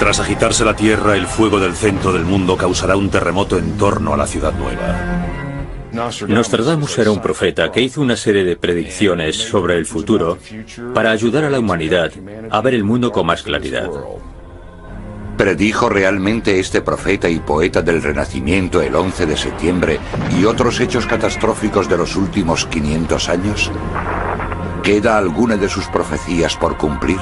Tras agitarse la Tierra, el fuego del centro del mundo causará un terremoto en torno a la ciudad nueva. Nostradamus era un profeta que hizo una serie de predicciones sobre el futuro para ayudar a la humanidad a ver el mundo con más claridad. ¿Predijo realmente este profeta y poeta del Renacimiento el 11 de septiembre y otros hechos catastróficos de los últimos 500 años? ¿Queda alguna de sus profecías por cumplir?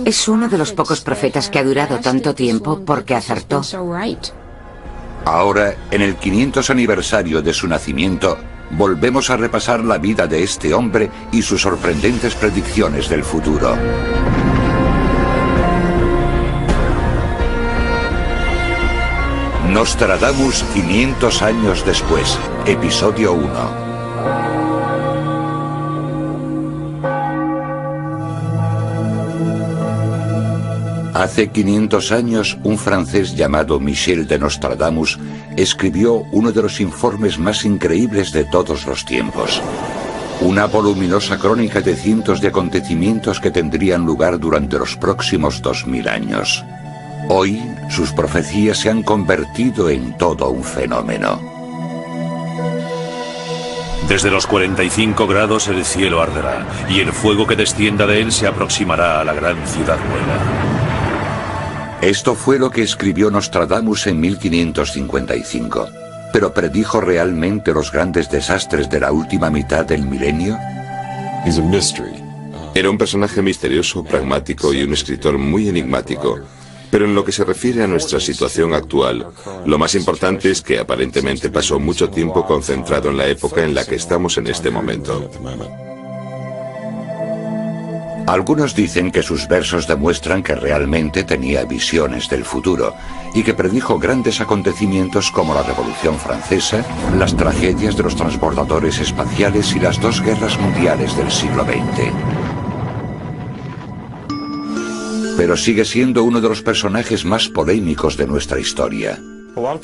Es uno de los pocos profetas que ha durado tanto tiempo porque acertó. Ahora, en el 500 aniversario de su nacimiento, volvemos a repasar la vida de este hombre y sus sorprendentes predicciones del futuro. Nostradamus 500 años después, episodio 1. Hace 500 años, un francés llamado Michel de Nostradamus escribió uno de los informes más increíbles de todos los tiempos. Una voluminosa crónica de cientos de acontecimientos que tendrían lugar durante los próximos 2000 años. Hoy, sus profecías se han convertido en todo un fenómeno. Desde los 45 grados el cielo arderá, y el fuego que descienda de él se aproximará a la gran ciudad nueva. Esto fue lo que escribió Nostradamus en 1555. ¿Pero predijo realmente los grandes desastres de la última mitad del milenio? Era un personaje misterioso, pragmático y un escritor muy enigmático. Pero en lo que se refiere a nuestra situación actual, lo más importante es que aparentemente pasó mucho tiempo concentrado en la época en la que estamos en este momento. Algunos dicen que sus versos demuestran que realmente tenía visiones del futuro y que predijo grandes acontecimientos como la Revolución Francesa, las tragedias de los transbordadores espaciales y las dos guerras mundiales del siglo XX. Pero sigue siendo uno de los personajes más polémicos de nuestra historia.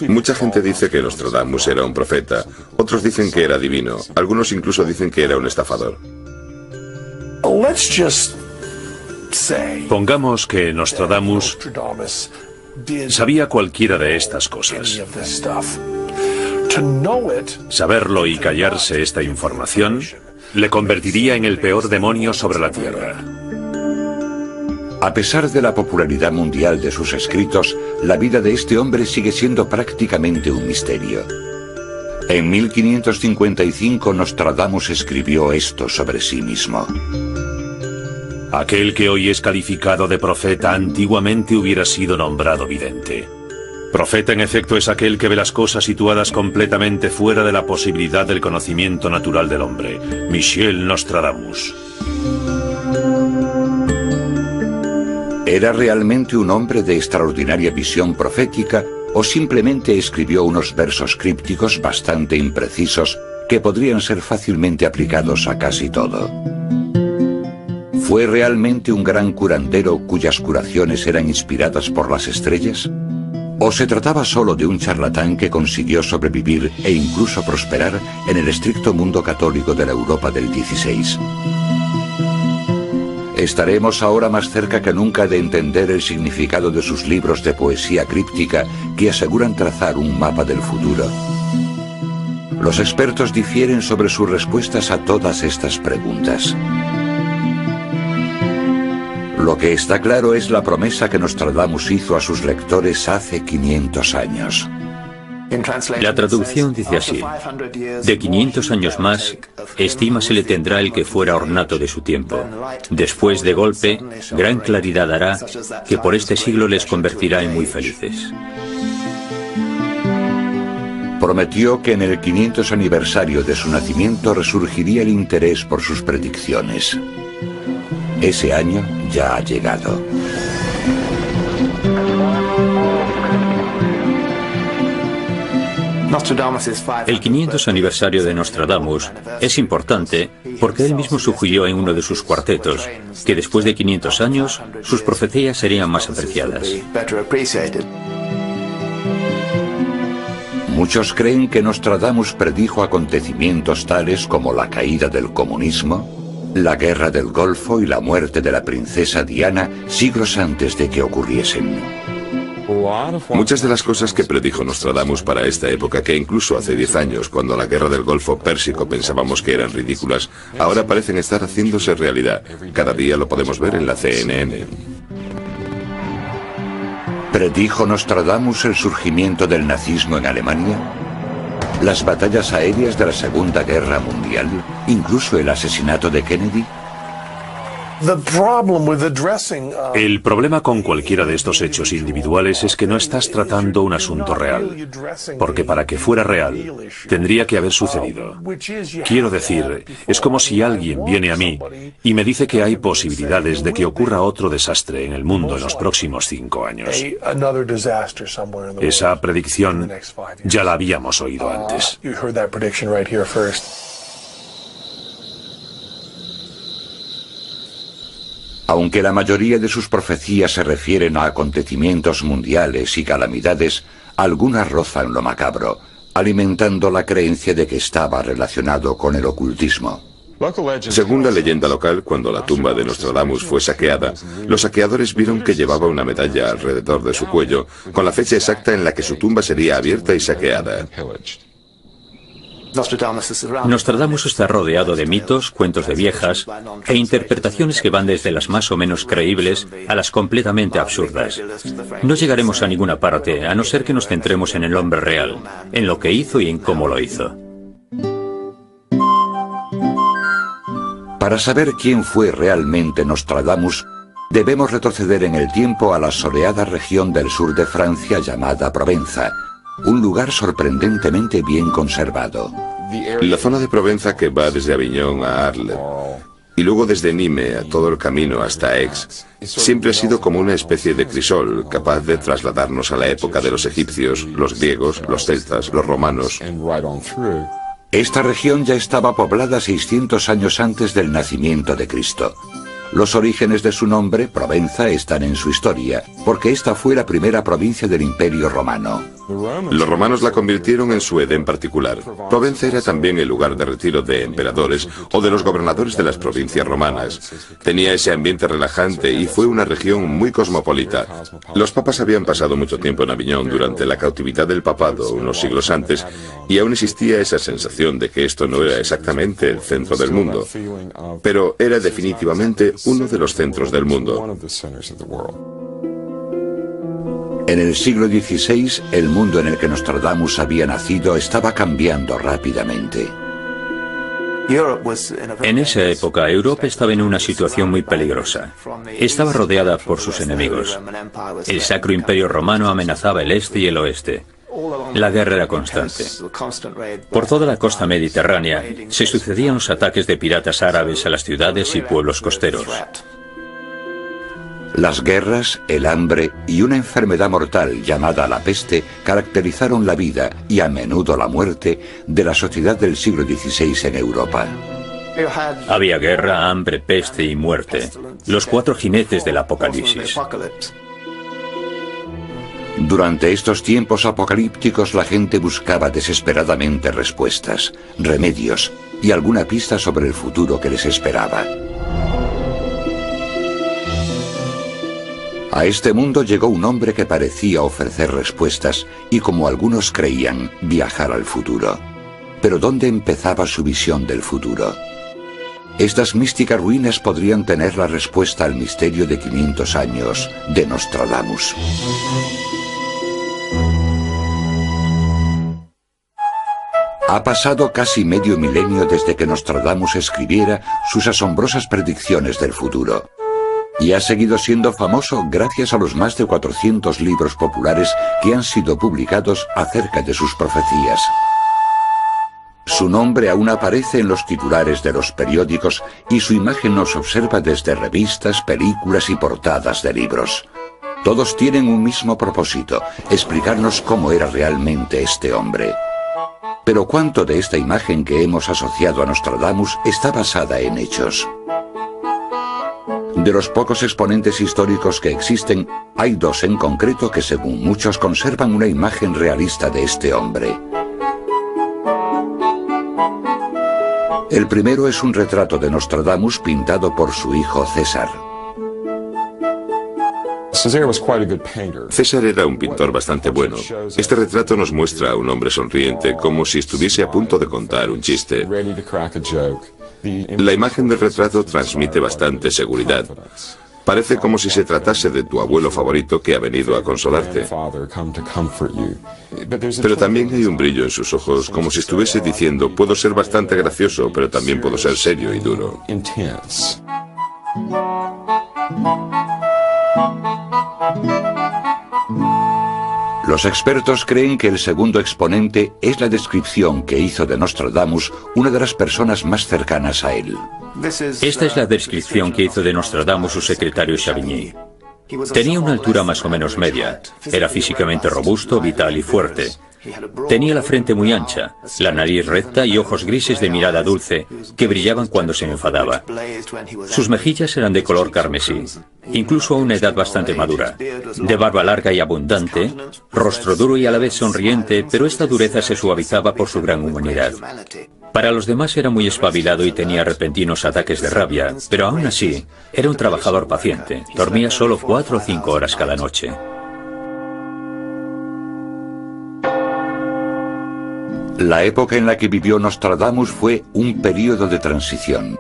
Mucha gente dice que Nostradamus era un profeta, otros dicen que era divino, algunos incluso dicen que era un estafador. Pongamos que Nostradamus sabía cualquiera de estas cosas. Saberlo y callarse esta información le convertiría en el peor demonio sobre la Tierra. A pesar de la popularidad mundial de sus escritos, la vida de este hombre sigue siendo prácticamente un misterio. En 1555 Nostradamus escribió esto sobre sí mismo. Aquel que hoy es calificado de profeta antiguamente hubiera sido nombrado vidente. Profeta en efecto es aquel que ve las cosas situadas completamente fuera de la posibilidad del conocimiento natural del hombre. Michel Nostradamus. ¿Era realmente un hombre de extraordinaria visión profética o simplemente escribió unos versos crípticos bastante imprecisos que podrían ser fácilmente aplicados a casi todo? ¿Fue realmente un gran curandero cuyas curaciones eran inspiradas por las estrellas? ¿O se trataba solo de un charlatán que consiguió sobrevivir e incluso prosperar en el estricto mundo católico de la Europa del XVI? Estaremos ahora más cerca que nunca de entender el significado de sus libros de poesía críptica que aseguran trazar un mapa del futuro. Los expertos difieren sobre sus respuestas a todas estas preguntas. Lo que está claro es la promesa que Nostradamus hizo a sus lectores hace 500 años. La traducción dice así: de 500 años más, estima se le tendrá el que fuera ornato de su tiempo. Después de golpe, gran claridad hará, que por este siglo les convertirá en muy felices. Prometió que en el 500 aniversario de su nacimiento resurgiría el interés por sus predicciones. Ese año ya ha llegado. El 500 aniversario de Nostradamus es importante porque él mismo sugirió en uno de sus cuartetos que después de 500 años sus profecías serían más apreciadas. Muchos creen que Nostradamus predijo acontecimientos tales como la caída del comunismo, la guerra del Golfo y la muerte de la princesa Diana siglos antes de que ocurriesen. Muchas de las cosas que predijo Nostradamus para esta época, que incluso hace 10 años, cuando la guerra del Golfo Pérsico pensábamos que eran ridículas, ahora parecen estar haciéndose realidad. Cada día lo podemos ver en la CNN. ¿Predijo Nostradamus el surgimiento del nazismo en Alemania? ¿Las batallas aéreas de la Segunda Guerra Mundial? ¿Incluso el asesinato de Kennedy? El problema con cualquiera de estos hechos individuales es que no estás tratando un asunto real, porque para que fuera real, tendría que haber sucedido. Quiero decir, es como si alguien viene a mí y me dice que hay posibilidades de que ocurra otro desastre en el mundo en los próximos 5 años. Esa predicción ya la habíamos oído antes. Aunque la mayoría de sus profecías se refieren a acontecimientos mundiales y calamidades, algunas rozan lo macabro, alimentando la creencia de que estaba relacionado con el ocultismo. Según la leyenda local, cuando la tumba de Nostradamus fue saqueada, los saqueadores vieron que llevaba una medalla alrededor de su cuello, con la fecha exacta en la que su tumba sería abierta y saqueada. Nostradamus está rodeado de mitos, cuentos de viejas e interpretaciones que van desde las más o menos creíbles a las completamente absurdas. No llegaremos a ninguna parte a no ser que nos centremos en el hombre real, en lo que hizo y en cómo lo hizo. Para saber quién fue realmente Nostradamus, debemos retroceder en el tiempo a la soleada región del sur de Francia llamada Provenza, un lugar sorprendentemente bien conservado. La zona de Provenza que va desde Aviñón a Arles y luego desde Nîmes a todo el camino hasta Aix, siempre ha sido como una especie de crisol, capaz de trasladarnos a la época de los egipcios, los griegos, los celtas, los romanos. Esta región ya estaba poblada 600 años antes del nacimiento de Cristo. Los orígenes de su nombre, Provenza, están en su historia, porque esta fue la primera provincia del Imperio Romano. Los romanos la convirtieron en su Edén particular. Provenza era también el lugar de retiro de emperadores o de los gobernadores de las provincias romanas. Tenía ese ambiente relajante y fue una región muy cosmopolita. Los papas habían pasado mucho tiempo en Aviñón durante la cautividad del papado unos siglos antes, y aún existía esa sensación de que esto no era exactamente el centro del mundo, pero era definitivamente uno de los centros del mundo. En el siglo XVI, el mundo en el que Nostradamus había nacido estaba cambiando rápidamente. En esa época, Europa estaba en una situación muy peligrosa. Estaba rodeada por sus enemigos. El Sacro Imperio Romano amenazaba el este y el oeste. La guerra era constante. Por toda la costa mediterránea se sucedían los ataques de piratas árabes a las ciudades y pueblos costeros. Las guerras, el hambre y una enfermedad mortal llamada la peste caracterizaron la vida y a menudo la muerte de la sociedad del siglo XVI en Europa. Había guerra, hambre, peste y muerte. Los 4 jinetes del Apocalipsis. Durante estos tiempos apocalípticos la gente buscaba desesperadamente respuestas, remedios y alguna pista sobre el futuro que les esperaba. A este mundo llegó un hombre que parecía ofrecer respuestas y, como algunos creían, viajar al futuro. Pero ¿dónde empezaba su visión del futuro? Estas místicas ruinas podrían tener la respuesta al misterio de 500 años de Nostradamus. Ha pasado casi medio milenio desde que Nostradamus escribiera sus asombrosas predicciones del futuro. Y ha seguido siendo famoso gracias a los más de 400 libros populares que han sido publicados acerca de sus profecías. Su nombre aún aparece en los titulares de los periódicos y su imagen nos observa desde revistas, películas y portadas de libros. Todos tienen un mismo propósito, explicarnos cómo era realmente este hombre. Pero ¿cuánto de esta imagen que hemos asociado a Nostradamus está basada en hechos? De los pocos exponentes históricos que existen, hay 2 en concreto que según muchos conservan una imagen realista de este hombre. El primero es un retrato de Nostradamus pintado por su hijo César. César era un pintor bastante bueno. Este retrato nos muestra a un hombre sonriente, como si estuviese a punto de contar un chiste. La imagen del retrato transmite bastante seguridad. Parece como si se tratase de tu abuelo favorito que ha venido a consolarte. Pero también hay un brillo en sus ojos, como si estuviese diciendo, puedo ser bastante gracioso, pero también puedo ser serio y duro. Los expertos creen que el segundo exponente es la descripción que hizo de Nostradamus una de las personas más cercanas a él. Esta es la descripción que hizo de Nostradamus su secretario Chavigny. Tenía una altura más o menos media. Era físicamente robusto, vital y fuerte. Tenía la frente muy ancha, la nariz recta y ojos grises de mirada dulce que brillaban cuando se enfadaba. Sus mejillas eran de color carmesí, incluso a una edad bastante madura. De barba larga y abundante, rostro duro y a la vez sonriente, pero esta dureza se suavizaba por su gran humanidad. Para los demás era muy espabilado y tenía repentinos ataques de rabia, pero aún así era un trabajador paciente. Dormía solo 4 o 5 horas cada noche. La época en la que vivió Nostradamus fue un período de transición.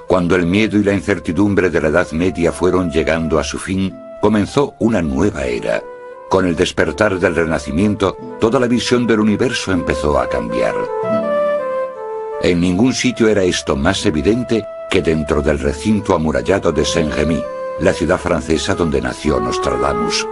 Cuando el miedo y la incertidumbre de la Edad Media fueron llegando a su fin, comenzó una nueva era. Con el despertar del Renacimiento, toda la visión del universo empezó a cambiar. En ningún sitio era esto más evidente que dentro del recinto amurallado de Saint-Rémy, la ciudad francesa donde nació Nostradamus.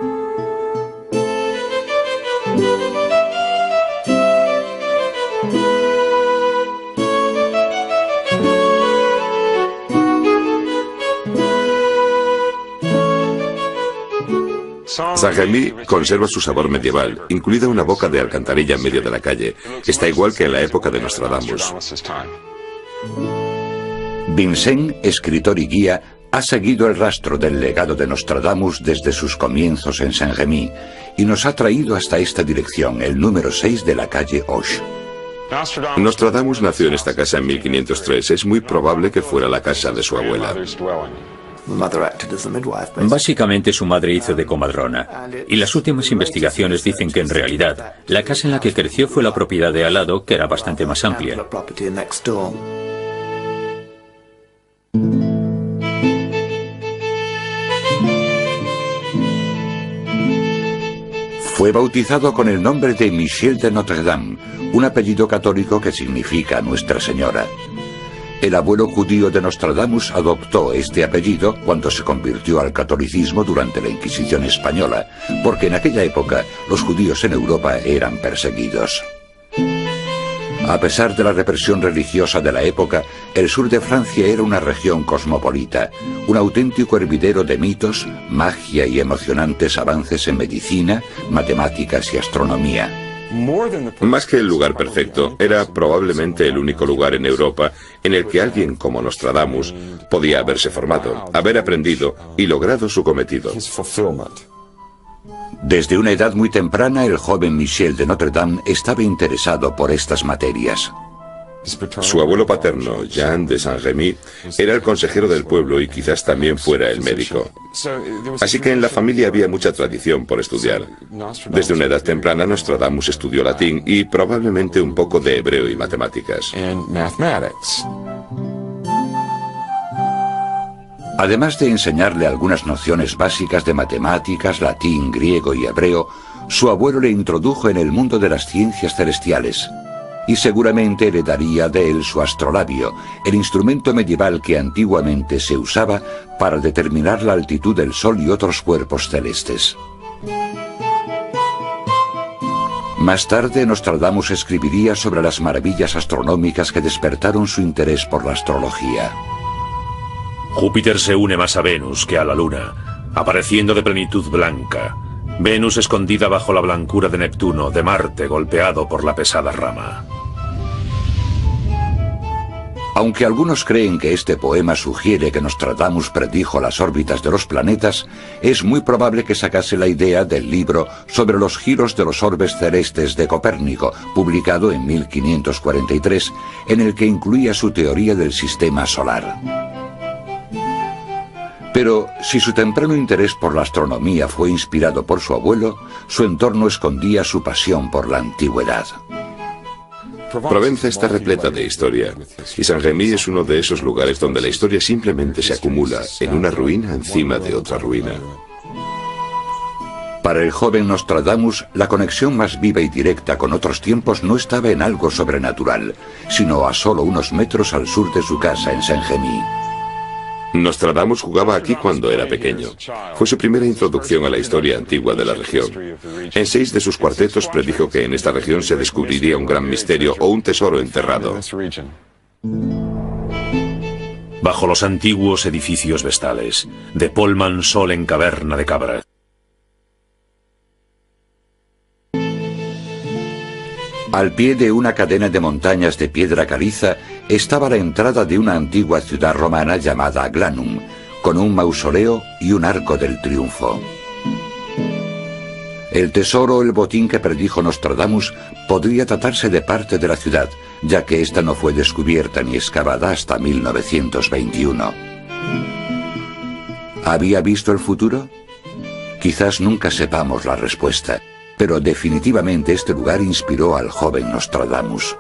Saint-Rémy conserva su sabor medieval, incluida una boca de alcantarilla en medio de la calle. Está igual que en la época de Nostradamus. Vincent, escritor y guía, ha seguido el rastro del legado de Nostradamus desde sus comienzos en Saint-Rémy y nos ha traído hasta esta dirección, el número 6 de la calle Hoche. Nostradamus nació en esta casa en 1503. Es muy probable que fuera la casa de su abuela. Básicamente su madre hizo de comadrona, y las últimas investigaciones dicen que en realidad la casa en la que creció fue la propiedad de al lado, que era bastante más amplia. Fue bautizado con el nombre de Michel de Notre Dame, un apellido católico que significa Nuestra Señora. El abuelo judío de Nostradamus adoptó este apellido cuando se convirtió al catolicismo durante la Inquisición española, porque en aquella época los judíos en Europa eran perseguidos. A pesar de la represión religiosa de la época, el sur de Francia era una región cosmopolita, un auténtico hervidero de mitos, magia y emocionantes avances en medicina, matemáticas y astronomía. Más que el lugar perfecto, era probablemente el único lugar en Europa en el que alguien como Nostradamus podía haberse formado, haber aprendido y logrado su cometido. Desde una edad muy temprana, el joven Michel de Notre Dame estaba interesado por estas materias. Su abuelo paterno, Jean de Saint-Rémy, era el consejero del pueblo y quizás también fuera el médico. Así que en la familia había mucha tradición por estudiar. Desde una edad temprana Nostradamus estudió latín y probablemente un poco de hebreo y matemáticas. Además de enseñarle algunas nociones básicas de matemáticas, latín, griego y hebreo, su abuelo le introdujo en el mundo de las ciencias celestiales. Y seguramente heredaría de él su astrolabio, el instrumento medieval que antiguamente se usaba para determinar la altitud del Sol y otros cuerpos celestes. Más tarde, Nostradamus escribiría sobre las maravillas astronómicas que despertaron su interés por la astrología. Júpiter se une más a Venus que a la Luna, apareciendo de plenitud blanca. Venus escondida bajo la blancura de Neptuno, de Marte golpeado por la pesada rama. Aunque algunos creen que este poema sugiere que Nostradamus predijo las órbitas de los planetas, es muy probable que sacase la idea del libro sobre los giros de los orbes celestes de Copérnico, publicado en 1543, en el que incluía su teoría del sistema solar. Pero si su temprano interés por la astronomía fue inspirado por su abuelo, su entorno escondía su pasión por la antigüedad. Provenza está repleta de historia, y Saint-Rémy es uno de esos lugares donde la historia simplemente se acumula en una ruina encima de otra ruina. Para el joven Nostradamus, la conexión más viva y directa con otros tiempos no estaba en algo sobrenatural, sino a solo unos metros al sur de su casa en Saint-Rémy. Nostradamus jugaba aquí cuando era pequeño. Fue su primera introducción a la historia antigua de la región. En 6 de sus cuartetos predijo que en esta región se descubriría un gran misterio o un tesoro enterrado. Bajo los antiguos edificios vestales, de Polman sol en caverna de cabra. Al pie de una cadena de montañas de piedra caliza estaba la entrada de una antigua ciudad romana llamada Aglanum, con un mausoleo y un arco del triunfo. El tesoro o el botín que predijo Nostradamus podría tratarse de parte de la ciudad, ya que ésta no fue descubierta ni excavada hasta 1921. ¿Había visto el futuro? Quizás nunca sepamos la respuesta, pero definitivamente este lugar inspiró al joven Nostradamus.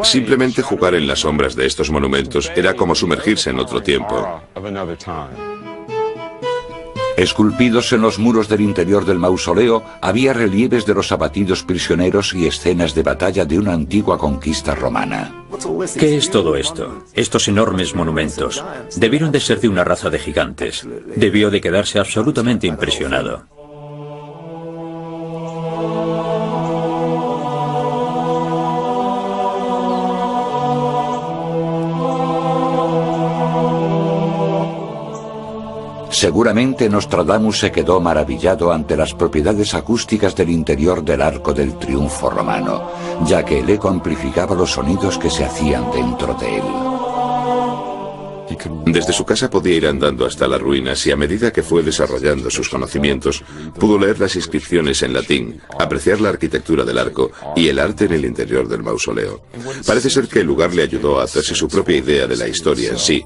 Simplemente jugar en las sombras de estos monumentos era como sumergirse en otro tiempo. Esculpidos en los muros del interior del mausoleo había relieves de los abatidos prisioneros y escenas de batalla de una antigua conquista romana. ¿Qué es todo esto? Estos enormes monumentos debieron de ser de una raza de gigantes. Debió de quedarse absolutamente impresionado. Seguramente Nostradamus se quedó maravillado ante las propiedades acústicas del interior del Arco del Triunfo romano, ya que el eco amplificaba los sonidos que se hacían dentro de él. Desde su casa podía ir andando hasta las ruinas y a medida que fue desarrollando sus conocimientos, pudo leer las inscripciones en latín, apreciar la arquitectura del arco y el arte en el interior del mausoleo. Parece ser que el lugar le ayudó a hacerse su propia idea de la historia en sí.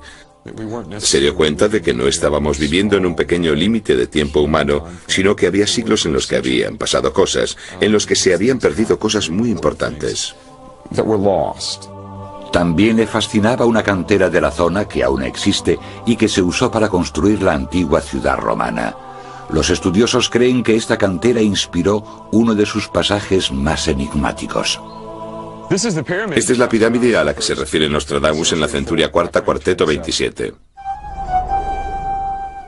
Se dio cuenta de que no estábamos viviendo en un pequeño límite de tiempo humano, sino que había siglos en los que habían pasado cosas, en los que se habían perdido cosas muy importantes. También le fascinaba una cantera de la zona que aún existe y que se usó para construir la antigua ciudad romana. Los estudiosos creen que esta cantera inspiró uno de sus pasajes más enigmáticos. Esta es la pirámide a la que se refiere Nostradamus en la Centuria Cuarta, cuarteto 27.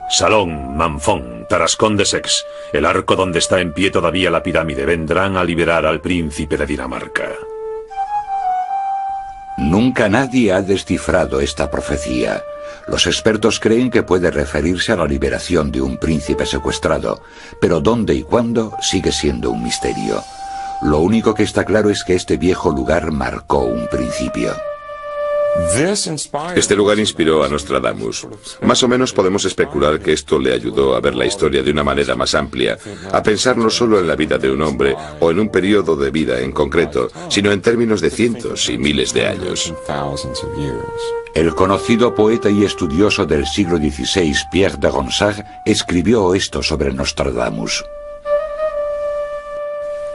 Salón, Manfón, Tarascón de Sex, el arco donde está en pie todavía la pirámide, vendrán a liberar al príncipe de Dinamarca. Nunca nadie ha descifrado esta profecía. Los expertos creen que puede referirse a la liberación de un príncipe secuestrado, pero dónde y cuándo sigue siendo un misterio. Lo único que está claro es que este viejo lugar marcó un principio. Este lugar inspiró a Nostradamus. Más o menos podemos especular que esto le ayudó a ver la historia de una manera más amplia, a pensar no solo en la vida de un hombre o en un periodo de vida en concreto, sino en términos de cientos y miles de años. El conocido poeta y estudioso del siglo XVI, Pierre de Ronsard, escribió esto sobre Nostradamus.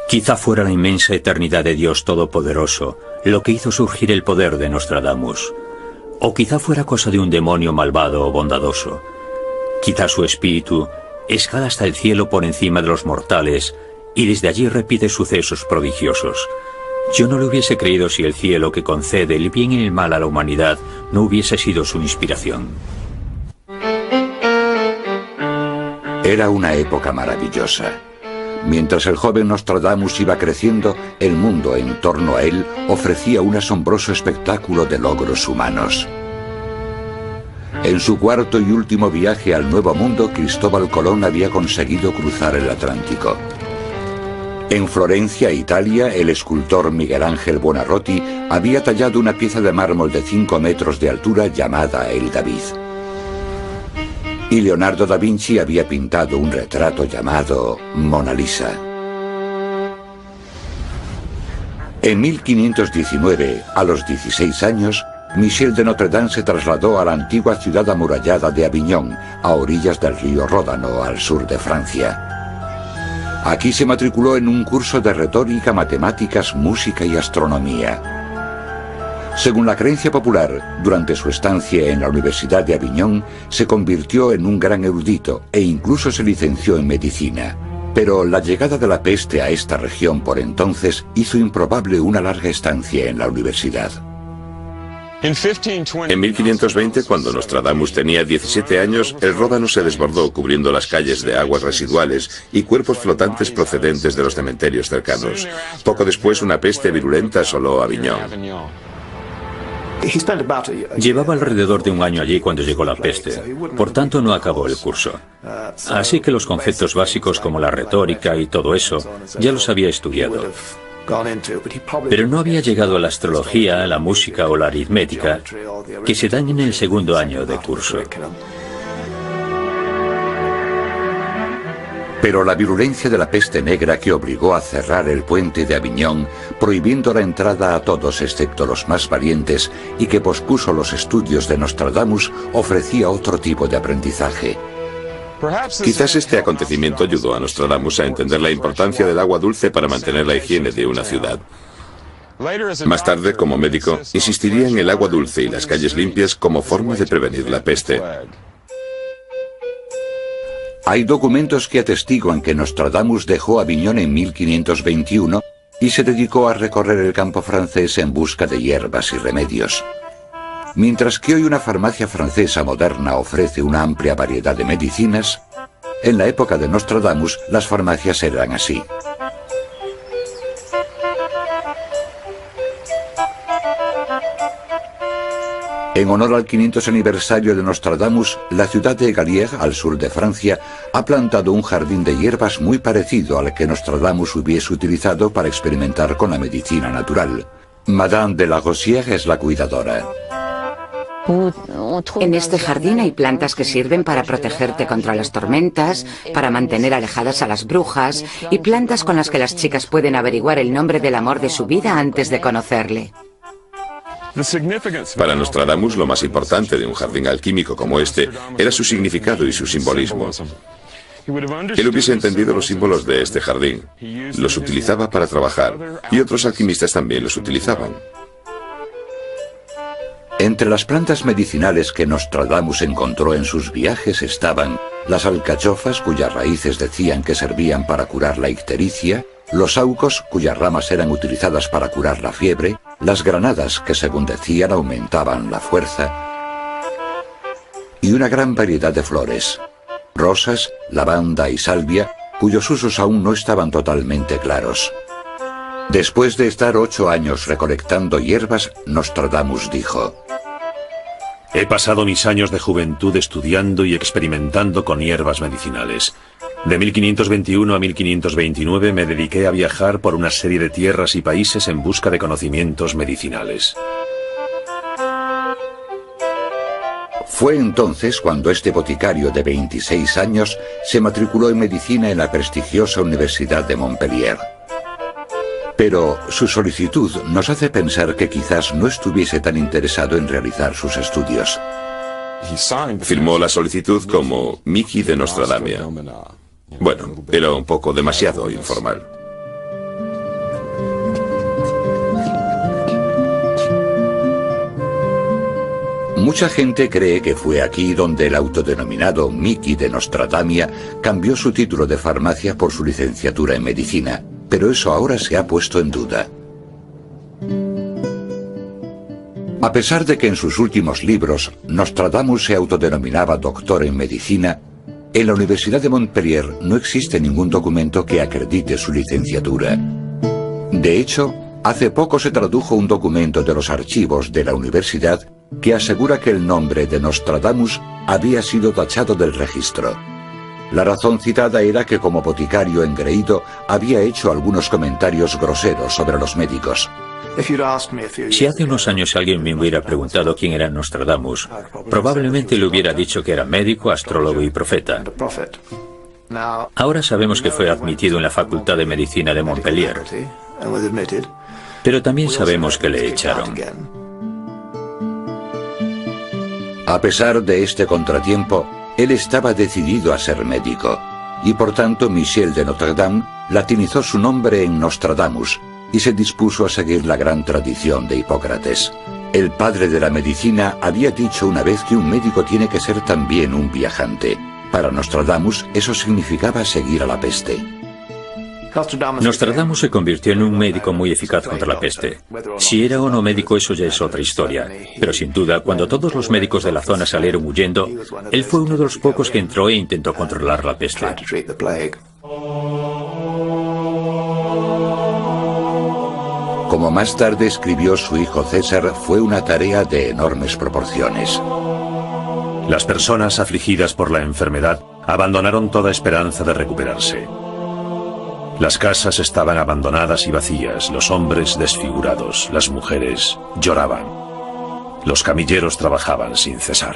Quizá fuera la inmensa eternidad de Dios Todopoderoso lo que hizo surgir el poder de Nostradamus. O quizá fuera cosa de un demonio malvado o bondadoso. Quizá su espíritu escala hasta el cielo por encima de los mortales y desde allí repite sucesos prodigiosos. Yo no lo hubiese creído si el cielo que concede el bien y el mal a la humanidad no hubiese sido su inspiración. Era una época maravillosa. Mientras el joven Nostradamus iba creciendo, el mundo en torno a él ofrecía un asombroso espectáculo de logros humanos. En su cuarto y último viaje al Nuevo Mundo, Cristóbal Colón había conseguido cruzar el Atlántico. En Florencia, Italia, el escultor Miguel Ángel Buonarroti había tallado una pieza de mármol de 5 metros de altura llamada el David. Y Leonardo da Vinci había pintado un retrato llamado Mona Lisa. En 1519, a los 16 años, Michel de Notre Dame se trasladó a la antigua ciudad amurallada de Aviñón, a orillas del río Ródano, al sur de Francia. Aquí se matriculó en un curso de retórica, matemáticas, música y astronomía. Según la creencia popular, durante su estancia en la Universidad de Aviñón, se convirtió en un gran erudito e incluso se licenció en medicina. Pero la llegada de la peste a esta región por entonces hizo improbable una larga estancia en la universidad. En 1520, cuando Nostradamus tenía 17 años, el Ródano se desbordó cubriendo las calles de aguas residuales y cuerpos flotantes procedentes de los cementerios cercanos. Poco después, una peste virulenta asoló Aviñón. Llevaba alrededor de un año allí cuando llegó la peste, por tanto no acabó el curso. Así que los conceptos básicos como la retórica y todo eso ya los había estudiado. Pero no había llegado a la astrología, la música o la aritmética, que se dan en el segundo año de curso. Pero la virulencia de la peste negra que obligó a cerrar el puente de Aviñón, prohibiendo la entrada a todos excepto los más valientes, y que pospuso los estudios de Nostradamus, ofrecía otro tipo de aprendizaje. Quizás este acontecimiento ayudó a Nostradamus a entender la importancia del agua dulce para mantener la higiene de una ciudad. Más tarde, como médico, insistiría en el agua dulce y las calles limpias como forma de prevenir la peste. Hay documentos que atestiguan que Nostradamus dejó Aviñón en 1521 y se dedicó a recorrer el campo francés en busca de hierbas y remedios. Mientras que hoy una farmacia francesa moderna ofrece una amplia variedad de medicinas, en la época de Nostradamus las farmacias eran así. En honor al 500 aniversario de Nostradamus, la ciudad de Galier, al sur de Francia, ha plantado un jardín de hierbas muy parecido al que Nostradamus hubiese utilizado para experimentar con la medicina natural. Madame de la Rosière es la cuidadora. En este jardín hay plantas que sirven para protegerte contra las tormentas, para mantener alejadas a las brujas, y plantas con las que las chicas pueden averiguar el nombre del amor de su vida antes de conocerle. Para Nostradamus, lo más importante de un jardín alquímico como este era su significado y su simbolismo. Él hubiese entendido los símbolos de este jardín. Los utilizaba para trabajar, y otros alquimistas también los utilizaban. Entre las plantas medicinales que Nostradamus encontró en sus viajes estaban las alcachofas, cuyas raíces decían que servían para curar la ictericia, los saucos, cuyas ramas eran utilizadas para curar la fiebre, las granadas, que según decían aumentaban la fuerza, y una gran variedad de flores, rosas, lavanda y salvia, cuyos usos aún no estaban totalmente claros. Después de estar 8 años recolectando hierbas, Nostradamus dijo: He pasado mis años de juventud estudiando y experimentando con hierbas medicinales. De 1521 a 1529 me dediqué a viajar por una serie de tierras y países en busca de conocimientos medicinales. Fue entonces cuando este boticario de 26 años se matriculó en medicina en la prestigiosa Universidad de Montpellier. Pero su solicitud nos hace pensar que quizás no estuviese tan interesado en realizar sus estudios. Firmó la solicitud como Miki de Nostradamia. Bueno, era un poco demasiado informal. Mucha gente cree que fue aquí donde el autodenominado Miki de Nostradamia cambió su título de farmacia por su licenciatura en medicina, pero eso ahora se ha puesto en duda. A pesar de que en sus últimos libros Nostradamus se autodenominaba doctor en medicina, en la Universidad de Montpellier no existe ningún documento que acredite su licenciatura. De hecho, hace poco se tradujo un documento de los archivos de la universidad que asegura que el nombre de Nostradamus había sido tachado del registro. La razón citada era que como boticario engreído había hecho algunos comentarios groseros sobre los médicos. Si hace unos años alguien me hubiera preguntado quién era Nostradamus, probablemente le hubiera dicho que era médico, astrólogo y profeta. Ahora sabemos que fue admitido en la Facultad de Medicina de Montpellier, pero también sabemos que le echaron. A pesar de este contratiempo, él estaba decidido a ser médico, y por tanto Michel de Notre Dame latinizó su nombre en Nostradamus y se dispuso a seguir la gran tradición de Hipócrates. El padre de la medicina había dicho una vez que un médico tiene que ser también un viajante. Para Nostradamus eso significaba seguir a la peste. Nostradamus se convirtió en un médico muy eficaz contra la peste. Si era o no médico, eso ya es otra historia. Pero sin duda, cuando todos los médicos de la zona salieron huyendo, él fue uno de los pocos que entró e intentó controlar la peste. Como más tarde escribió su hijo César, fue una tarea de enormes proporciones. Las personas afligidas por la enfermedad abandonaron toda esperanza de recuperarse. Las casas estaban abandonadas y vacías, los hombres desfigurados, las mujeres lloraban. Los camilleros trabajaban sin cesar.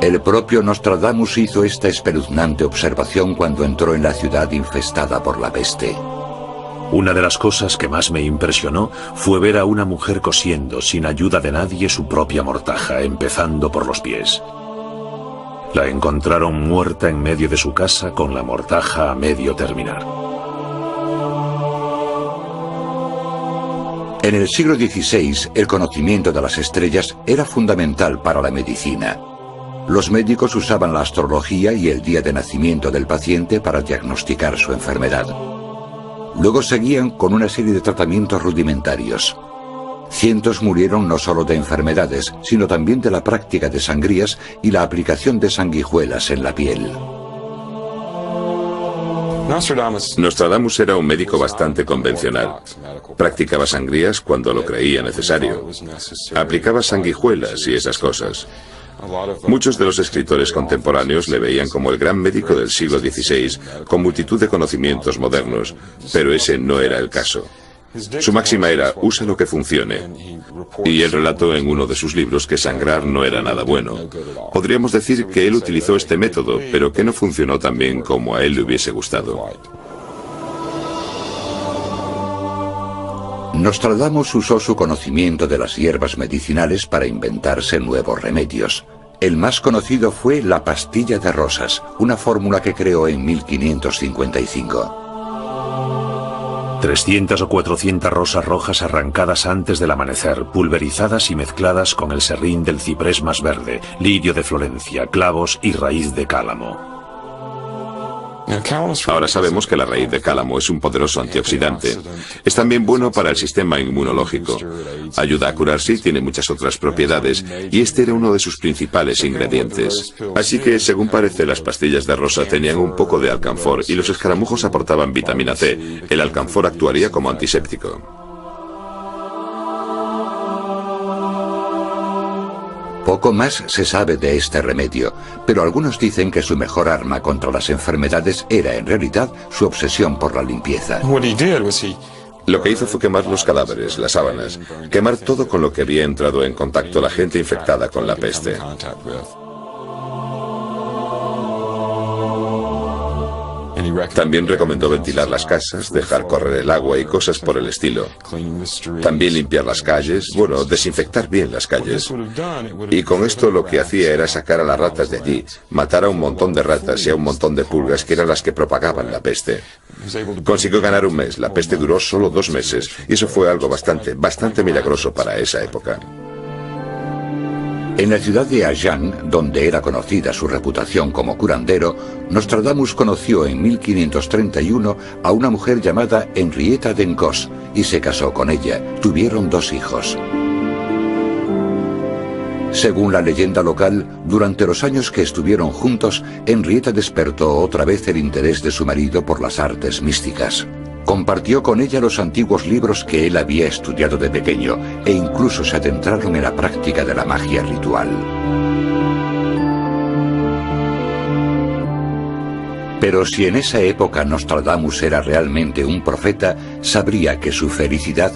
El propio Nostradamus hizo esta espeluznante observación cuando entró en la ciudad infestada por la peste. Una de las cosas que más me impresionó fue ver a una mujer cosiendo sin ayuda de nadie su propia mortaja, empezando por los pies. La encontraron muerta en medio de su casa con la mortaja a medio terminar. En el siglo XVI, el conocimiento de las estrellas era fundamental para la medicina. Los médicos usaban la astrología y el día de nacimiento del paciente para diagnosticar su enfermedad. Luego seguían con una serie de tratamientos rudimentarios. Cientos murieron no solo de enfermedades, sino también de la práctica de sangrías y la aplicación de sanguijuelas en la piel. Nostradamus era un médico bastante convencional. Practicaba sangrías cuando lo creía necesario. Aplicaba sanguijuelas y esas cosas. Muchos de los escritores contemporáneos le veían como el gran médico del siglo XVI, con multitud de conocimientos modernos, pero ese no era el caso. Su máxima era, usa lo que funcione. Y él relató en uno de sus libros que sangrar no era nada bueno. Podríamos decir que él utilizó este método, pero que no funcionó tan bien como a él le hubiese gustado. Nostradamus usó su conocimiento de las hierbas medicinales para inventarse nuevos remedios. El más conocido fue la pastilla de rosas, una fórmula que creó en 1555. 300 o 400 rosas rojas arrancadas antes del amanecer, pulverizadas y mezcladas con el serrín del ciprés más verde, lirio de Florencia, clavos y raíz de cálamo. Ahora sabemos que la raíz de cálamo es un poderoso antioxidante. Es también bueno para el sistema inmunológico. Ayuda a curarse y tiene muchas otras propiedades, y este era uno de sus principales ingredientes. Así que, según parece, las pastillas de rosa tenían un poco de alcanfor y los escaramujos aportaban vitamina C. El alcanfor actuaría como antiséptico. Poco más se sabe de este remedio, pero algunos dicen que su mejor arma contra las enfermedades era en realidad su obsesión por la limpieza. Lo que hizo fue quemar los cadáveres, las sábanas, quemar todo con lo que había entrado en contacto la gente infectada con la peste. También recomendó ventilar las casas, dejar correr el agua y cosas por el estilo. También limpiar las calles, bueno, desinfectar bien las calles. Y con esto lo que hacía era sacar a las ratas de allí, matar a un montón de ratas y a un montón de pulgas que eran las que propagaban la peste. Consiguió ganar un mes, la peste duró solo 2 meses, y eso fue algo bastante milagroso para esa época. En la ciudad de Agen, donde era conocida su reputación como curandero, Nostradamus conoció en 1531 a una mujer llamada Henrietta d'Encausse y se casó con ella. Tuvieron 2 hijos. Según la leyenda local, durante los años que estuvieron juntos, Henrietta despertó otra vez el interés de su marido por las artes místicas. Compartió con ella los antiguos libros que él había estudiado de pequeño e incluso se adentraron en la práctica de la magia ritual. Pero si en esa época Nostradamus era realmente un profeta, sabría que su felicidad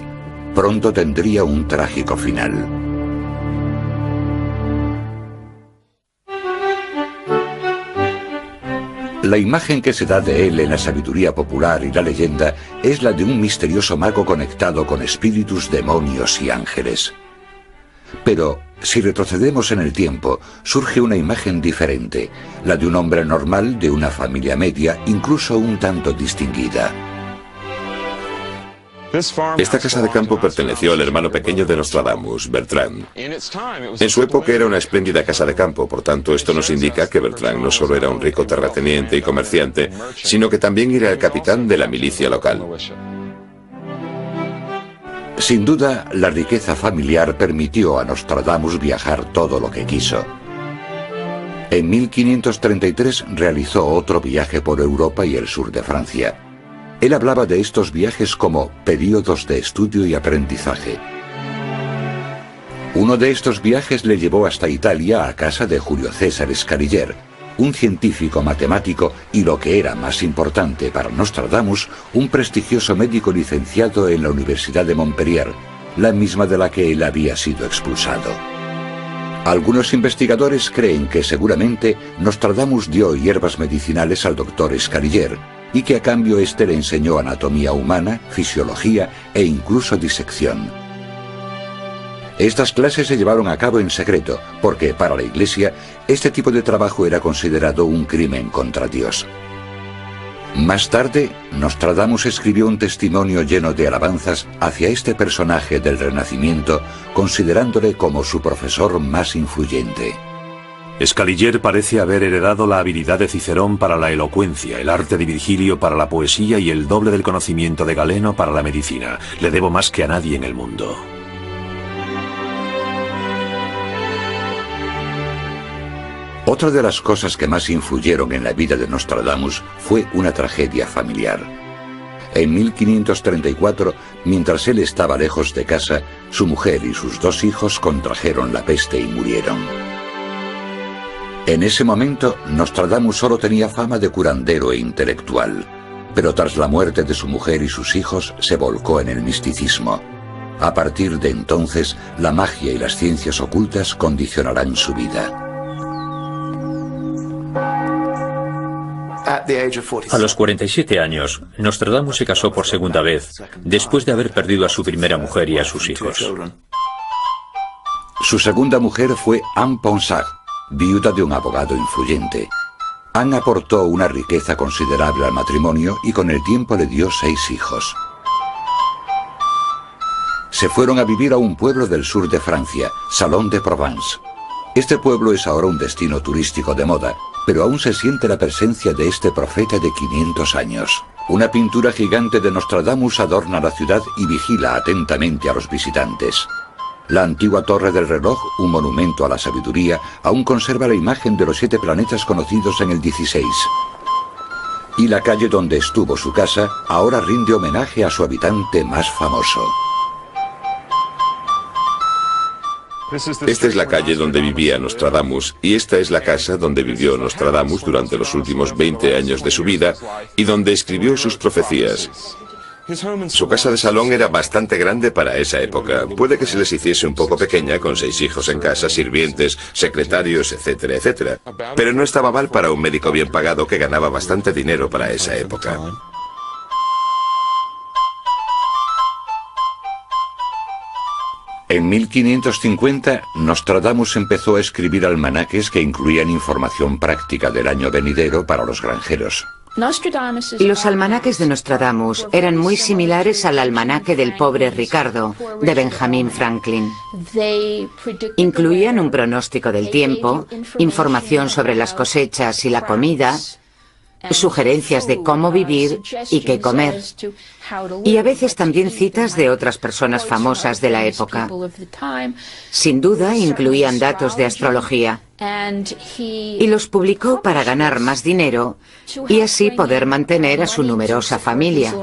pronto tendría un trágico final. La imagen que se da de él en la sabiduría popular y la leyenda es la de un misterioso mago conectado con espíritus, demonios y ángeles. Pero, si retrocedemos en el tiempo, surge una imagen diferente, la de un hombre normal, de una familia media, incluso un tanto distinguida. Esta casa de campo perteneció al hermano pequeño de Nostradamus, Bertrand. En su época era una espléndida casa de campo, por tanto esto nos indica que Bertrand no solo era un rico terrateniente y comerciante, sino que también era el capitán de la milicia local. Sin duda, la riqueza familiar permitió a Nostradamus viajar todo lo que quiso. En 1533 realizó otro viaje por Europa y el sur de Francia. Él hablaba de estos viajes como períodos de estudio y aprendizaje. Uno de estos viajes le llevó hasta Italia a casa de Julio César Scaliger, un científico matemático y, lo que era más importante para Nostradamus, un prestigioso médico licenciado en la Universidad de Montpellier, la misma de la que él había sido expulsado. Algunos investigadores creen que seguramente Nostradamus dio hierbas medicinales al doctor Scaliger y que a cambio éste le enseñó anatomía humana, fisiología e incluso disección. Estas clases se llevaron a cabo en secreto, porque para la Iglesia este tipo de trabajo era considerado un crimen contra Dios. Más tarde, Nostradamus escribió un testimonio lleno de alabanzas hacia este personaje del Renacimiento, considerándole como su profesor más influyente. Scaliger parece haber heredado la habilidad de Cicerón para la elocuencia, el arte de Virgilio para la poesía y el doble del conocimiento de Galeno para la medicina. Le debo más que a nadie en el mundo. Otra de las cosas que más influyeron en la vida de Nostradamus fue una tragedia familiar. En 1534, mientras él estaba lejos de casa, su mujer y sus 2 hijos contrajeron la peste y murieron. En ese momento, Nostradamus solo tenía fama de curandero e intelectual, pero tras la muerte de su mujer y sus hijos se volcó en el misticismo. A partir de entonces, la magia y las ciencias ocultas condicionarán su vida. A los 47 años, Nostradamus se casó por segunda vez, después de haber perdido a su primera mujer y a sus hijos. Su segunda mujer fue Anne Ponsard, viuda de un abogado influyente. Anne aportó una riqueza considerable al matrimonio y con el tiempo le dio 6 hijos. Se fueron a vivir a un pueblo del sur de Francia, Salon de Provence. Este pueblo es ahora un destino turístico de moda, pero aún se siente la presencia de este profeta de 500 años. Una pintura gigante de Nostradamus adorna la ciudad y vigila atentamente a los visitantes. La antigua torre del reloj, un monumento a la sabiduría, aún conserva la imagen de los 7 planetas conocidos en el 16. Y la calle donde estuvo su casa ahora rinde homenaje a su habitante más famoso. Esta es la calle donde vivía Nostradamus y esta es la casa donde vivió Nostradamus durante los últimos 20 años de su vida y donde escribió sus profecías. Su casa de salón era bastante grande para esa época. Puede que se les hiciese un poco pequeña, con 6 hijos en casa, sirvientes, secretarios, etcétera, etcétera. Pero no estaba mal para un médico bien pagado que ganaba bastante dinero para esa época. En 1550, Nostradamus empezó a escribir almanaques que incluían información práctica del año venidero para los granjeros. Los almanaques de Nostradamus eran muy similares al almanaque del pobre Ricardo, de Benjamin Franklin. Incluían un pronóstico del tiempo, información sobre las cosechas y la comida, sugerencias de cómo vivir y qué comer. Y a veces también citas de otras personas famosas de la época. Sin duda incluían datos de astrología. Y los publicó para ganar más dinero y así poder mantener a su numerosa familia.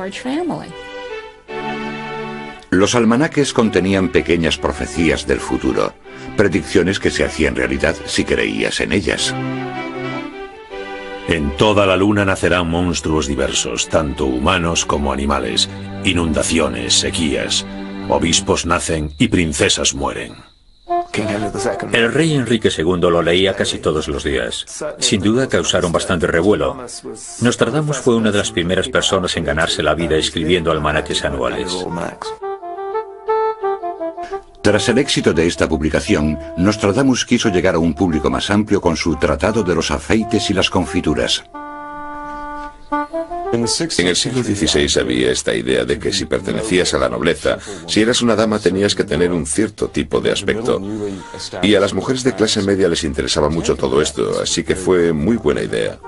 Los almanaques contenían pequeñas profecías del futuro, predicciones que se hacían realidad si creías en ellas. En toda la luna nacerán monstruos diversos, tanto humanos como animales, inundaciones, sequías, obispos nacen y princesas mueren. El rey Enrique II lo leía casi todos los días. Sin duda causaron bastante revuelo. Nostradamus fue una de las primeras personas en ganarse la vida escribiendo almanaques anuales. Tras el éxito de esta publicación, Nostradamus quiso llegar a un público más amplio con su Tratado de los Afeites y las Confituras. En el siglo XVI había esta idea de que si pertenecías a la nobleza, si eras una dama tenías que tener un cierto tipo de aspecto. Y a las mujeres de clase media les interesaba mucho todo esto, así que fue muy buena idea.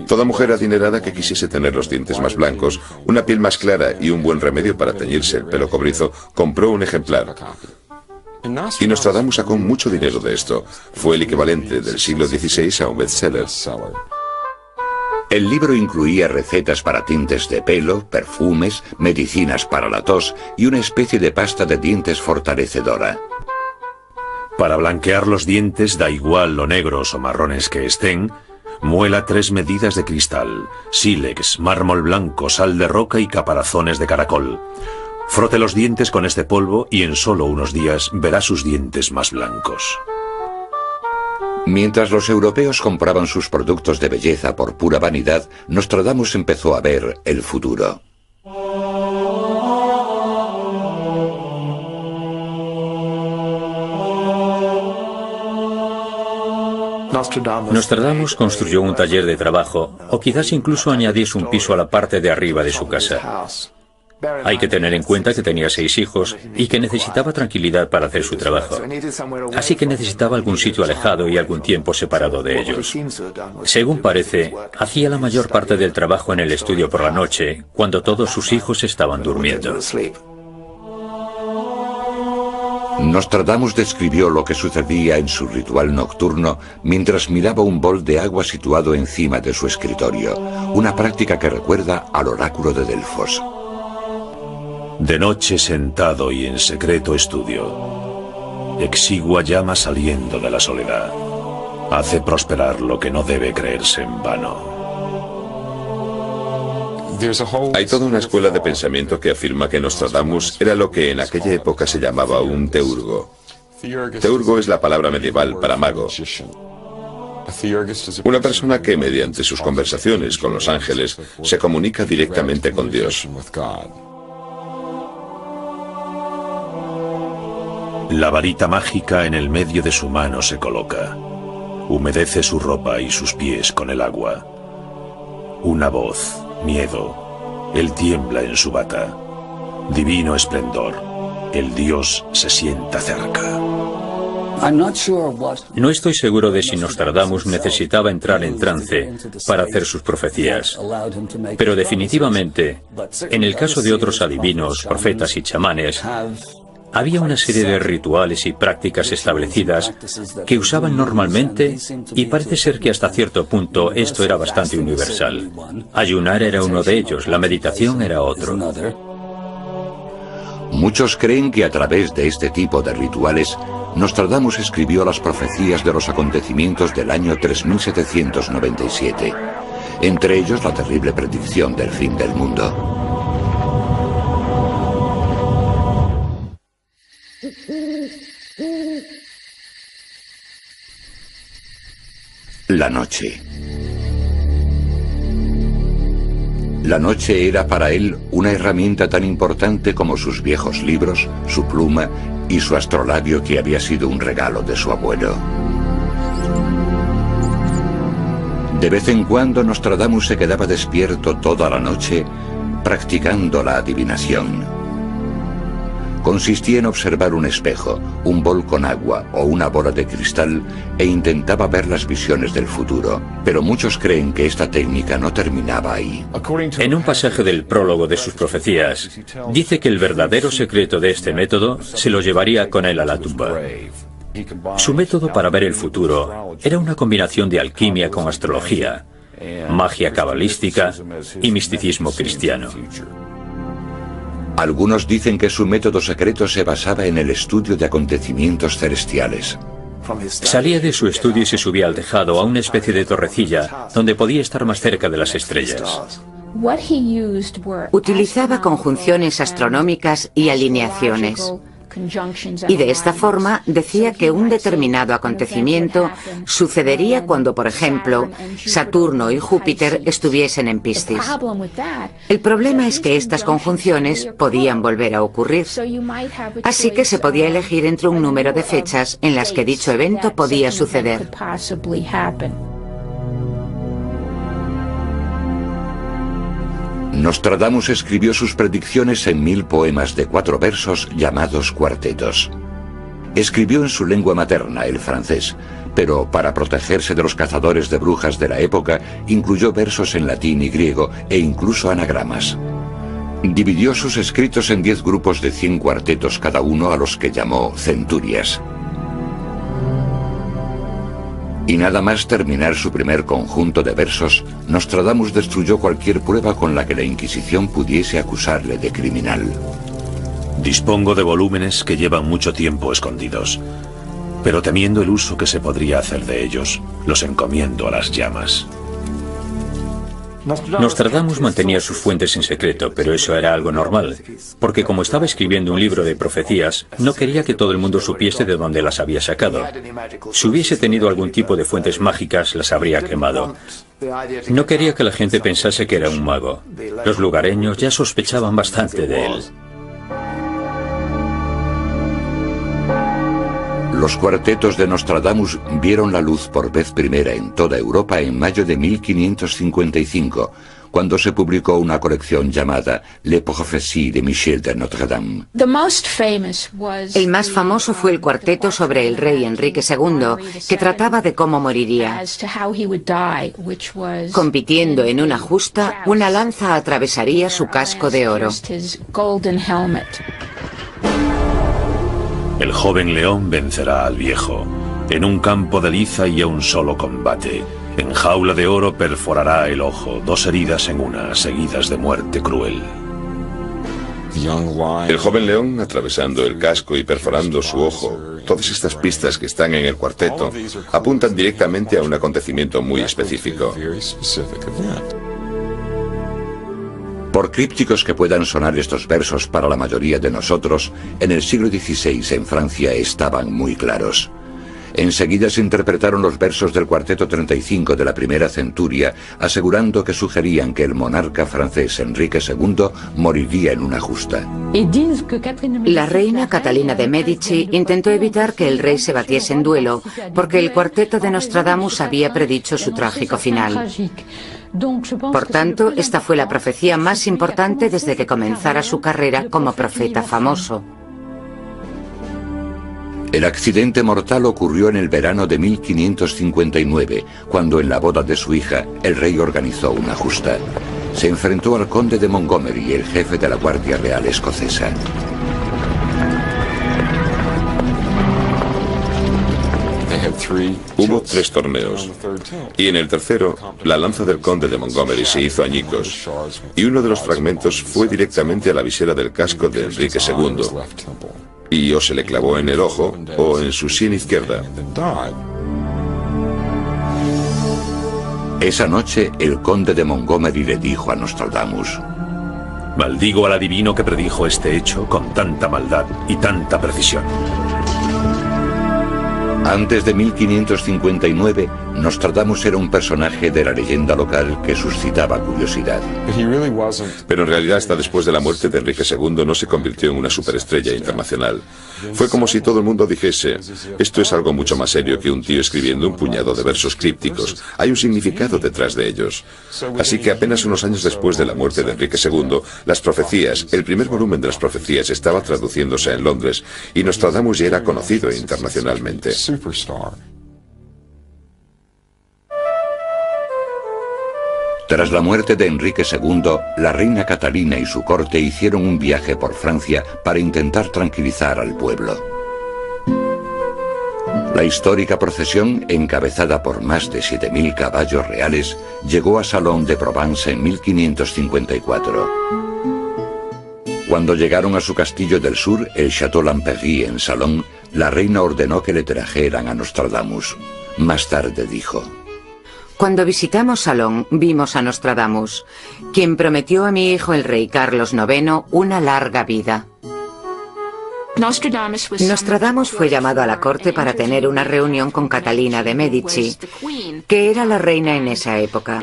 Toda mujer adinerada que quisiese tener los dientes más blancos, una piel más clara y un buen remedio para teñirse el pelo cobrizo, compró un ejemplar. Y Nostradamus sacó mucho dinero de esto. Fue el equivalente del siglo XVI a un bestseller. El libro incluía recetas para tintes de pelo, perfumes, medicinas para la tos y una especie de pasta de dientes fortalecedora. Para blanquear los dientes, da igual lo negros o marrones que estén, muela 3 medidas de cristal, sílex, mármol blanco, sal de roca y caparazones de caracol. Frote los dientes con este polvo y en solo unos días verá sus dientes más blancos. Mientras los europeos compraban sus productos de belleza por pura vanidad, Nostradamus empezó a ver el futuro. Nostradamus construyó un taller de trabajo, o quizás incluso añadiese un piso a la parte de arriba de su casa. Hay que tener en cuenta que tenía 6 hijos y que necesitaba tranquilidad para hacer su trabajo. Así que necesitaba algún sitio alejado y algún tiempo separado de ellos. Según parece, hacía la mayor parte del trabajo en el estudio por la noche, cuando todos sus hijos estaban durmiendo. Nostradamus describió lo que sucedía en su ritual nocturno mientras miraba un bol de agua situado encima de su escritorio, una práctica que recuerda al oráculo de Delfos. De noche sentado y en secreto estudio, exigua llama saliendo de la soledad, hace prosperar lo que no debe creerse en vano. Hay toda una escuela de pensamiento que afirma que Nostradamus era lo que en aquella época se llamaba un teurgo. Teurgo es la palabra medieval para mago. Una persona que mediante sus conversaciones con los ángeles se comunica directamente con Dios. La varita mágica en el medio de su mano se coloca. Humedece su ropa y sus pies con el agua. Una voz, miedo. Él tiembla en su bata. Divino esplendor. El Dios se sienta cerca. No estoy seguro de si Nostradamus necesitaba entrar en trance para hacer sus profecías, pero definitivamente, en el caso de otros adivinos, profetas y chamanes, había una serie de rituales y prácticas establecidas que usaban normalmente y parece ser que hasta cierto punto esto era bastante universal. Ayunar era uno de ellos, la meditación era otro. Muchos creen que a través de este tipo de rituales, Nostradamus escribió las profecías de los acontecimientos del año 3797, entre ellos la terrible predicción del fin del mundo. La noche. La noche era para él una herramienta tan importante como sus viejos libros, su pluma y su astrolabio que había sido un regalo de su abuelo. De vez en cuando Nostradamus se quedaba despierto toda la noche practicando la adivinación. Consistía en observar un espejo, un bol con agua o una bola de cristal e intentaba ver las visiones del futuro. Pero muchos creen que esta técnica no terminaba ahí. En un pasaje del prólogo de sus profecías, dice que el verdadero secreto de este método se lo llevaría con él a la tumba. Su método para ver el futuro era una combinación de alquimia con astrología, magia cabalística y misticismo cristiano. Algunos dicen que su método secreto se basaba en el estudio de acontecimientos celestiales. Salía de su estudio y se subía al tejado a una especie de torrecilla donde podía estar más cerca de las estrellas. Utilizaba conjunciones astronómicas y alineaciones. Y de esta forma decía que un determinado acontecimiento sucedería cuando, por ejemplo, Saturno y Júpiter estuviesen en Piscis. El problema es que estas conjunciones podían volver a ocurrir. Así que se podía elegir entre un número de fechas en las que dicho evento podía suceder. Nostradamus escribió sus predicciones en 1000 poemas de 4 versos llamados cuartetos. Escribió en su lengua materna, el francés, pero para protegerse de los cazadores de brujas de la época, incluyó versos en latín y griego e incluso anagramas. Dividió sus escritos en 10 grupos de 100 cuartetos cada uno, a los que llamó centurias. Y nada más terminar su primer conjunto de versos, Nostradamus destruyó cualquier prueba con la que la Inquisición pudiese acusarle de criminal. Dispongo de volúmenes que llevan mucho tiempo escondidos, pero temiendo el uso que se podría hacer de ellos, los encomiendo a las llamas. Nostradamus mantenía sus fuentes en secreto, pero eso era algo normal, porque como estaba escribiendo un libro de profecías, no quería que todo el mundo supiese de dónde las había sacado. Si hubiese tenido algún tipo de fuentes mágicas, las habría quemado. No quería que la gente pensase que era un mago. Los lugareños ya sospechaban bastante de él. Los cuartetos de Nostradamus vieron la luz por vez primera en toda Europa en mayo de 1555, cuando se publicó una colección llamada Les Prophéties de Michel de Notre Dame. El más famoso fue el cuarteto sobre el rey Enrique II, que trataba de cómo moriría. Compitiendo en una justa, una lanza atravesaría su casco de oro. El joven león vencerá al viejo. En un campo de liza y a un solo combate. En jaula de oro perforará el ojo, 2 heridas en una, seguidas de muerte cruel. El joven león atravesando el casco y perforando su ojo. Todas estas pistas que están en el cuarteto apuntan directamente a un acontecimiento muy específico. Por crípticos que puedan sonar estos versos para la mayoría de nosotros, en el siglo XVI en Francia estaban muy claros. Enseguida se interpretaron los versos del cuarteto 35 de la primera centuria, asegurando que sugerían que el monarca francés Enrique II moriría en una justa. La reina Catalina de Medici intentó evitar que el rey se batiese en duelo, porque el cuarteto de Nostradamus había predicho su trágico final. Por tanto, esta fue la profecía más importante desde que comenzara su carrera como profeta famoso. El accidente mortal ocurrió en el verano de 1559, cuando en la boda de su hija, el rey organizó una justa. Se enfrentó al conde de Montgomery, el jefe de la Guardia Real escocesa. Hubo 3 torneos, y en el tercero, la lanza del conde de Montgomery se hizo añicos, y uno de los fragmentos fue directamente a la visera del casco de Enrique II, y o se le clavó en el ojo o en su sien izquierda. Esa noche, el conde de Montgomery le dijo a Nostradamus: Maldigo al adivino que predijo este hecho con tanta maldad y tanta precisión. Antes de 1559, Nostradamus era un personaje de la leyenda local que suscitaba curiosidad. Pero en realidad, hasta después de la muerte de Enrique II, no se convirtió en una superestrella internacional. Fue como si todo el mundo dijese: esto es algo mucho más serio que un tío escribiendo un puñado de versos crípticos. Hay un significado detrás de ellos. Así que apenas unos años después de la muerte de Enrique II, las profecías, el primer volumen de las profecías estaba traduciéndose en Londres, y Nostradamus ya era conocido internacionalmente. Tras la muerte de Enrique II, la reina Catalina y su corte hicieron un viaje por Francia para intentar tranquilizar al pueblo. La histórica procesión, encabezada por más de 7.000 caballos reales, llegó a Salon de Provence en 1554. Cuando llegaron a su castillo del sur, el Château Lamperrie en Salon, la reina ordenó que le trajeran a Nostradamus. Más tarde dijo: Cuando visitamos Salón, vimos a Nostradamus, quien prometió a mi hijo el rey Carlos IX una larga vida. Nostradamus fue llamado a la corte para tener una reunión con Catalina de Medici, que era la reina en esa época.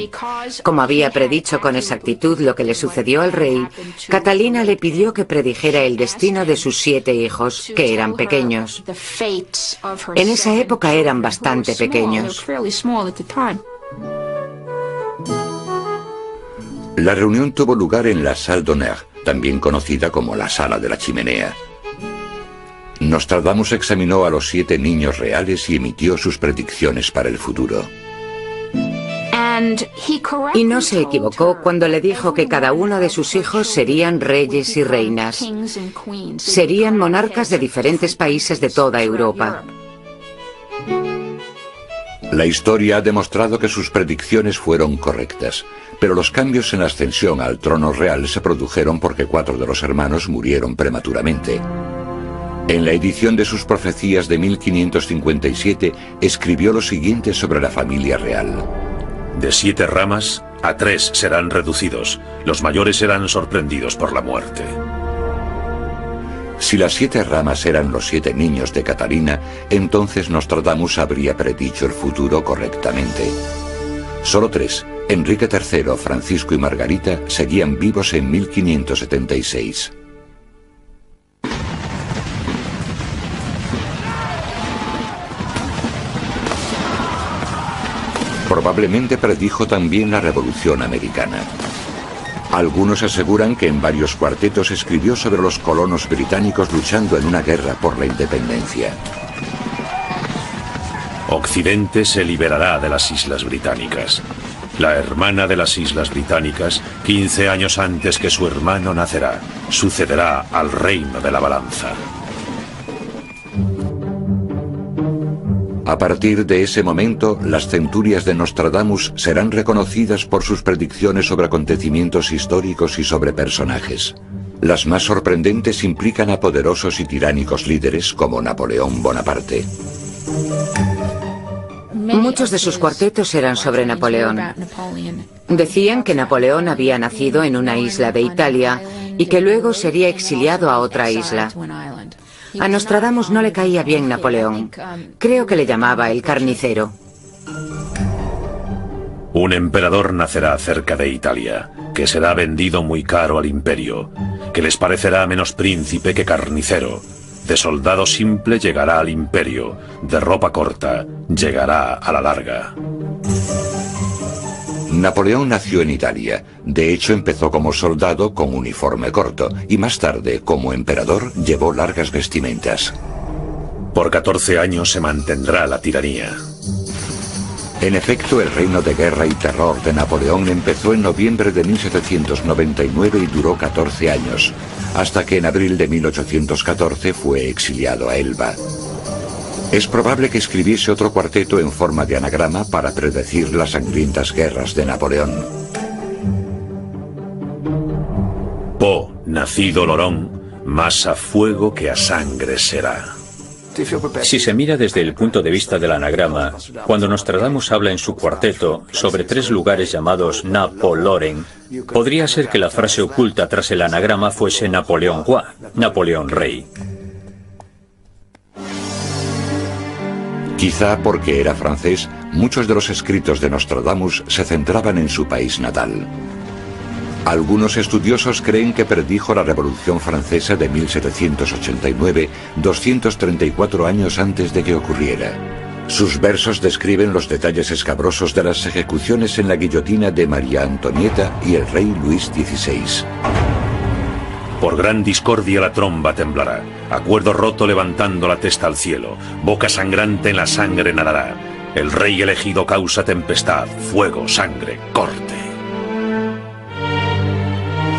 Como había predicho con exactitud lo que le sucedió al rey, Catalina le pidió que predijera el destino de sus 7 hijos, que eran pequeños. En esa época eran bastante pequeños. La reunión tuvo lugar en la Salle d'Honneur, también conocida como la Sala de la Chimenea. Nostradamus examinó a los 7 niños reales y emitió sus predicciones para el futuro. Y no se equivocó cuando le dijo que cada uno de sus hijos serían reyes y reinas. Serían monarcas de diferentes países de toda Europa. La historia ha demostrado que sus predicciones fueron correctas, pero los cambios en la ascensión al trono real se produjeron porque 4 de los hermanos murieron prematuramente. En la edición de sus profecías de 1557, escribió lo siguiente sobre la familia real. De 7 ramas, a 3 serán reducidos. Los mayores serán sorprendidos por la muerte. Si las 7 ramas eran los 7 niños de Catalina, entonces Nostradamus habría predicho el futuro correctamente. Solo 3, Enrique III, Francisco y Margarita, seguían vivos en 1576. Probablemente predijo también la Revolución Americana. Algunos aseguran que en varios cuartetos escribió sobre los colonos británicos luchando en una guerra por la independencia. Occidente se liberará de las Islas Británicas. La hermana de las Islas Británicas, 15 años antes que su hermano nacerá, sucederá al reino de la balanza. A partir de ese momento, las centurias de Nostradamus serán reconocidas por sus predicciones sobre acontecimientos históricos y sobre personajes. Las más sorprendentes implican a poderosos y tiránicos líderes como Napoleón Bonaparte. Muchos de sus cuartetos eran sobre Napoleón. Decían que Napoleón había nacido en una isla de Italia y que luego sería exiliado a otra isla. A Nostradamus no le caía bien Napoleón. Creo que le llamaba el carnicero. Un emperador nacerá cerca de Italia, que será vendido muy caro al imperio, que les parecerá menos príncipe que carnicero. De soldado simple llegará al imperio, de ropa corta llegará a la larga. Napoleón nació en Italia. De hecho, empezó como soldado con uniforme corto y más tarde, como emperador, llevó largas vestimentas. Por 14 años se mantendrá la tiranía. En efecto, el reino de guerra y terror de Napoleón empezó en noviembre de 1799 y duró 14 años, hasta que en abril de 1814 fue exiliado a Elba. Es probable que escribiese otro cuarteto en forma de anagrama para predecir las sangrientas guerras de Napoleón. Po, nacido Lorón, más a fuego que a sangre será. Si se mira desde el punto de vista del anagrama, cuando Nostradamus habla en su cuarteto sobre 3 lugares llamados Napoloren, podría ser que la frase oculta tras el anagrama fuese Napoleón Roi, Napoleón Rey. Quizá porque era francés, muchos de los escritos de Nostradamus se centraban en su país natal. Algunos estudiosos creen que predijo la Revolución Francesa de 1789, 234 años antes de que ocurriera. Sus versos describen los detalles escabrosos de las ejecuciones en la guillotina de María Antonieta y el rey Luis XVI. Por gran discordia la tromba temblará, acuerdo roto levantando la testa al cielo, boca sangrante en la sangre nadará. El rey elegido causa tempestad, fuego, sangre, corte.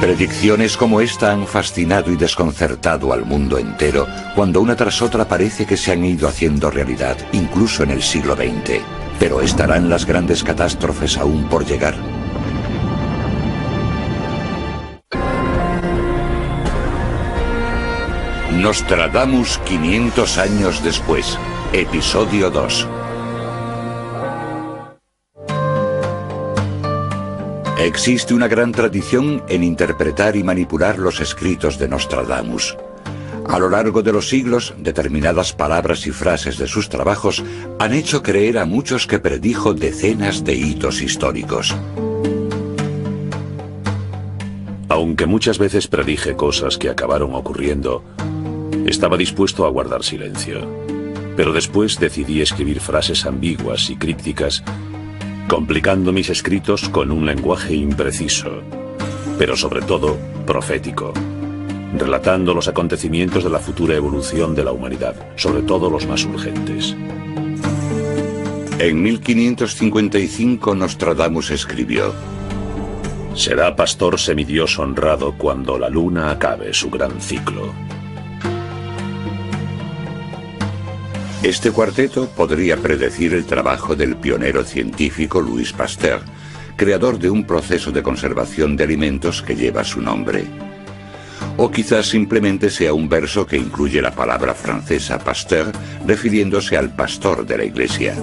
Predicciones como esta han fascinado y desconcertado al mundo entero, cuando una tras otra parece que se han ido haciendo realidad, incluso en el siglo XX. Pero ¿estarán las grandes catástrofes aún por llegar? Nostradamus 500 años después, episodio 2. Existe una gran tradición en interpretar y manipular los escritos de Nostradamus. A lo largo de los siglos, determinadas palabras y frases de sus trabajos han hecho creer a muchos que predijo decenas de hitos históricos. Aunque muchas veces predije cosas que acabaron ocurriendo, estaba dispuesto a guardar silencio. Pero después decidí escribir frases ambiguas y crípticas, complicando mis escritos con un lenguaje impreciso, pero sobre todo profético, relatando los acontecimientos de la futura evolución de la humanidad, sobre todo los más urgentes. En 1555 Nostradamus escribió: será pastor semidios honrado cuando la luna acabe su gran ciclo. Este cuarteto podría predecir el trabajo del pionero científico Louis Pasteur, creador de un proceso de conservación de alimentos que lleva su nombre. O quizás simplemente sea un verso que incluye la palabra francesa pasteur, refiriéndose al pastor de la iglesia.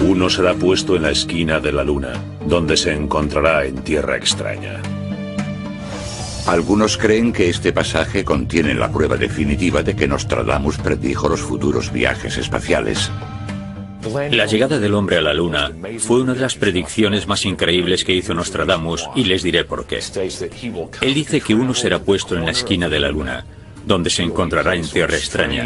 Uno será puesto en la esquina de la luna, donde se encontrará en tierra extraña. Algunos creen que este pasaje contiene la prueba definitiva de que Nostradamus predijo los futuros viajes espaciales. La llegada del hombre a la Luna fue una de las predicciones más increíbles que hizo Nostradamus, y les diré por qué. Él dice que uno será puesto en la esquina de la Luna, donde se encontrará en tierra extraña.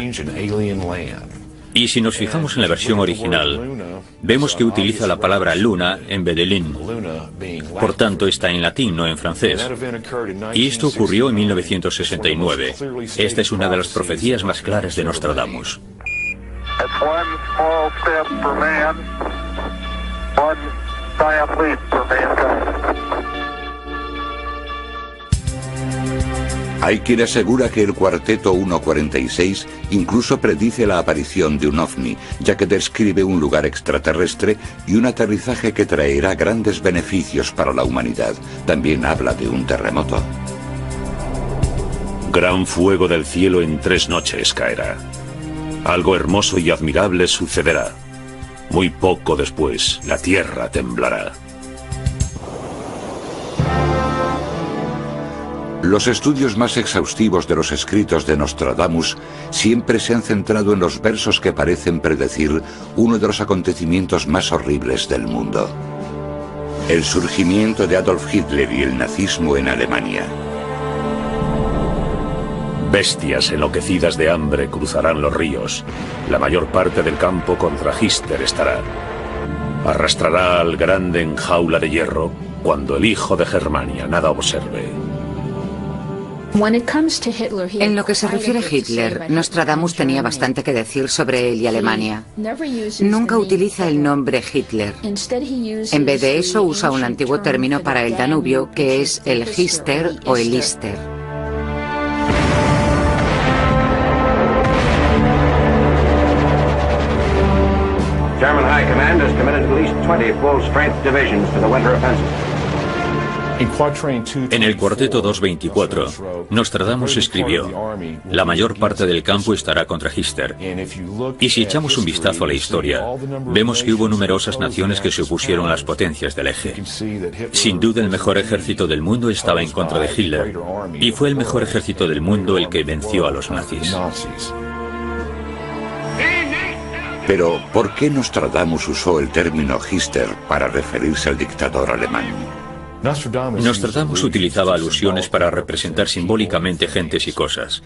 Y si nos fijamos en la versión original, vemos que utiliza la palabra luna en vez de lin. Por tanto, está en latín, no en francés. Y esto ocurrió en 1969. Esta es una de las profecías más claras de Nostradamus. Hay quien asegura que el cuarteto 146 incluso predice la aparición de un ovni, ya que describe un lugar extraterrestre y un aterrizaje que traerá grandes beneficios para la humanidad. También habla de un terremoto. Gran fuego del cielo en 3 noches caerá. Algo hermoso y admirable sucederá. Muy poco después, la tierra temblará. Los estudios más exhaustivos de los escritos de Nostradamus siempre se han centrado en los versos que parecen predecir uno de los acontecimientos más horribles del mundo: el surgimiento de Adolf Hitler y el nazismo en Alemania. Bestias enloquecidas de hambre cruzarán los ríos. La mayor parte del campo contra Hitler estará. Arrastrará al grande en jaula de hierro cuando el hijo de Germania nada observe. En lo que se refiere a Hitler, Nostradamus tenía bastante que decir sobre él y Alemania. Nunca utiliza el nombre Hitler. En vez de eso, usa un antiguo término para el Danubio, que es el Hister o el Ister. German High Command has committed at least 20 full-strength divisions to the winter offensive. En el cuarteto 224, Nostradamus escribió: la mayor parte del campo estará contra Hitler. Y si echamos un vistazo a la historia, vemos que hubo numerosas naciones que se opusieron a las potencias del eje. Sin duda el mejor ejército del mundo estaba en contra de Hitler, y fue el mejor ejército del mundo el que venció a los nazis. Pero, ¿por qué Nostradamus usó el término Hitler para referirse al dictador alemán? Nostradamus utilizaba alusiones para representar simbólicamente gentes y cosas,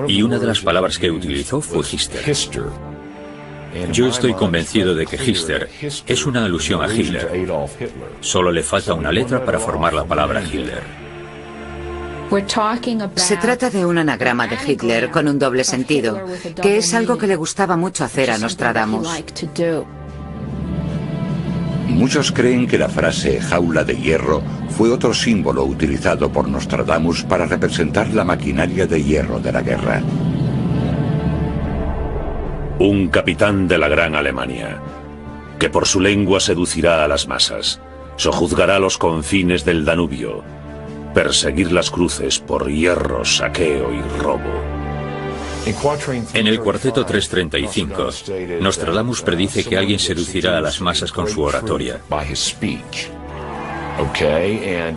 y una de las palabras que utilizó fue Hitler. Yo estoy convencido de que Hitler es una alusión a Hitler. Solo le falta una letra para formar la palabra Hitler. Se trata de un anagrama de Hitler con un doble sentido, que es algo que le gustaba mucho hacer a Nostradamus. Muchos creen que la frase jaula de hierro fue otro símbolo utilizado por Nostradamus para representar la maquinaria de hierro de la guerra. Un capitán de la Gran Alemania, que por su lengua seducirá a las masas, sojuzgará los confines del Danubio, perseguir las cruces por hierro, saqueo y robo. En el cuarteto 335, Nostradamus predice que alguien seducirá a las masas con su oratoria.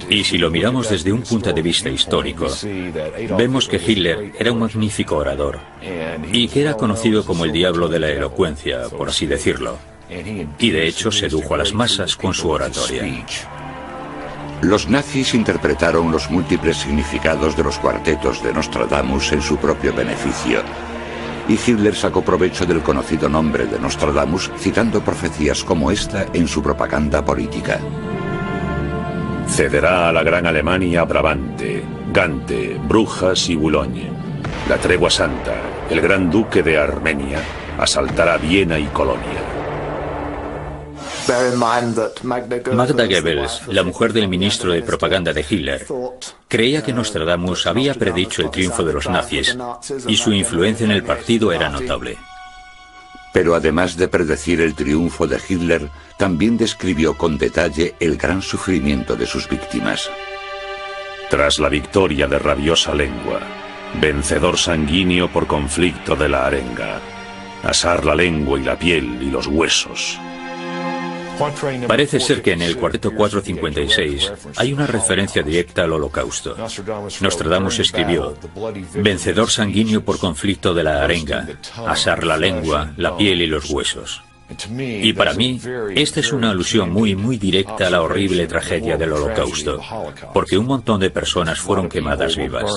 Y si lo miramos desde un punto de vista histórico, vemos que Hitler era un magnífico orador y que era conocido como el diablo de la elocuencia, por así decirlo. Y de hecho sedujo a las masas con su oratoria. Los nazis interpretaron los múltiples significados de los cuartetos de Nostradamus en su propio beneficio. Y Hitler sacó provecho del conocido nombre de Nostradamus, citando profecías como esta en su propaganda política. Cederá a la Gran Alemania Brabante, Gante, Brujas y Boulogne. La tregua santa, el gran duque de Armenia, asaltará Viena y Colonia. Magda Goebbels, la mujer del ministro de propaganda de Hitler, creía que Nostradamus había predicho el triunfo de los nazis y su influencia en el partido era notable. Pero además de predecir el triunfo de Hitler, también describió con detalle el gran sufrimiento de sus víctimas. Tras la victoria de rabiosa lengua, vencedor sanguíneo por conflicto de la arenga, asar la lengua y la piel y los huesos. Parece ser que en el cuarteto 456 hay una referencia directa al Holocausto. Nostradamus escribió: vencedor sanguíneo por conflicto de la arenga, asar la lengua, la piel y los huesos. Y para mí, esta es una alusión muy directa a la horrible tragedia del Holocausto, porque un montón de personas fueron quemadas vivas.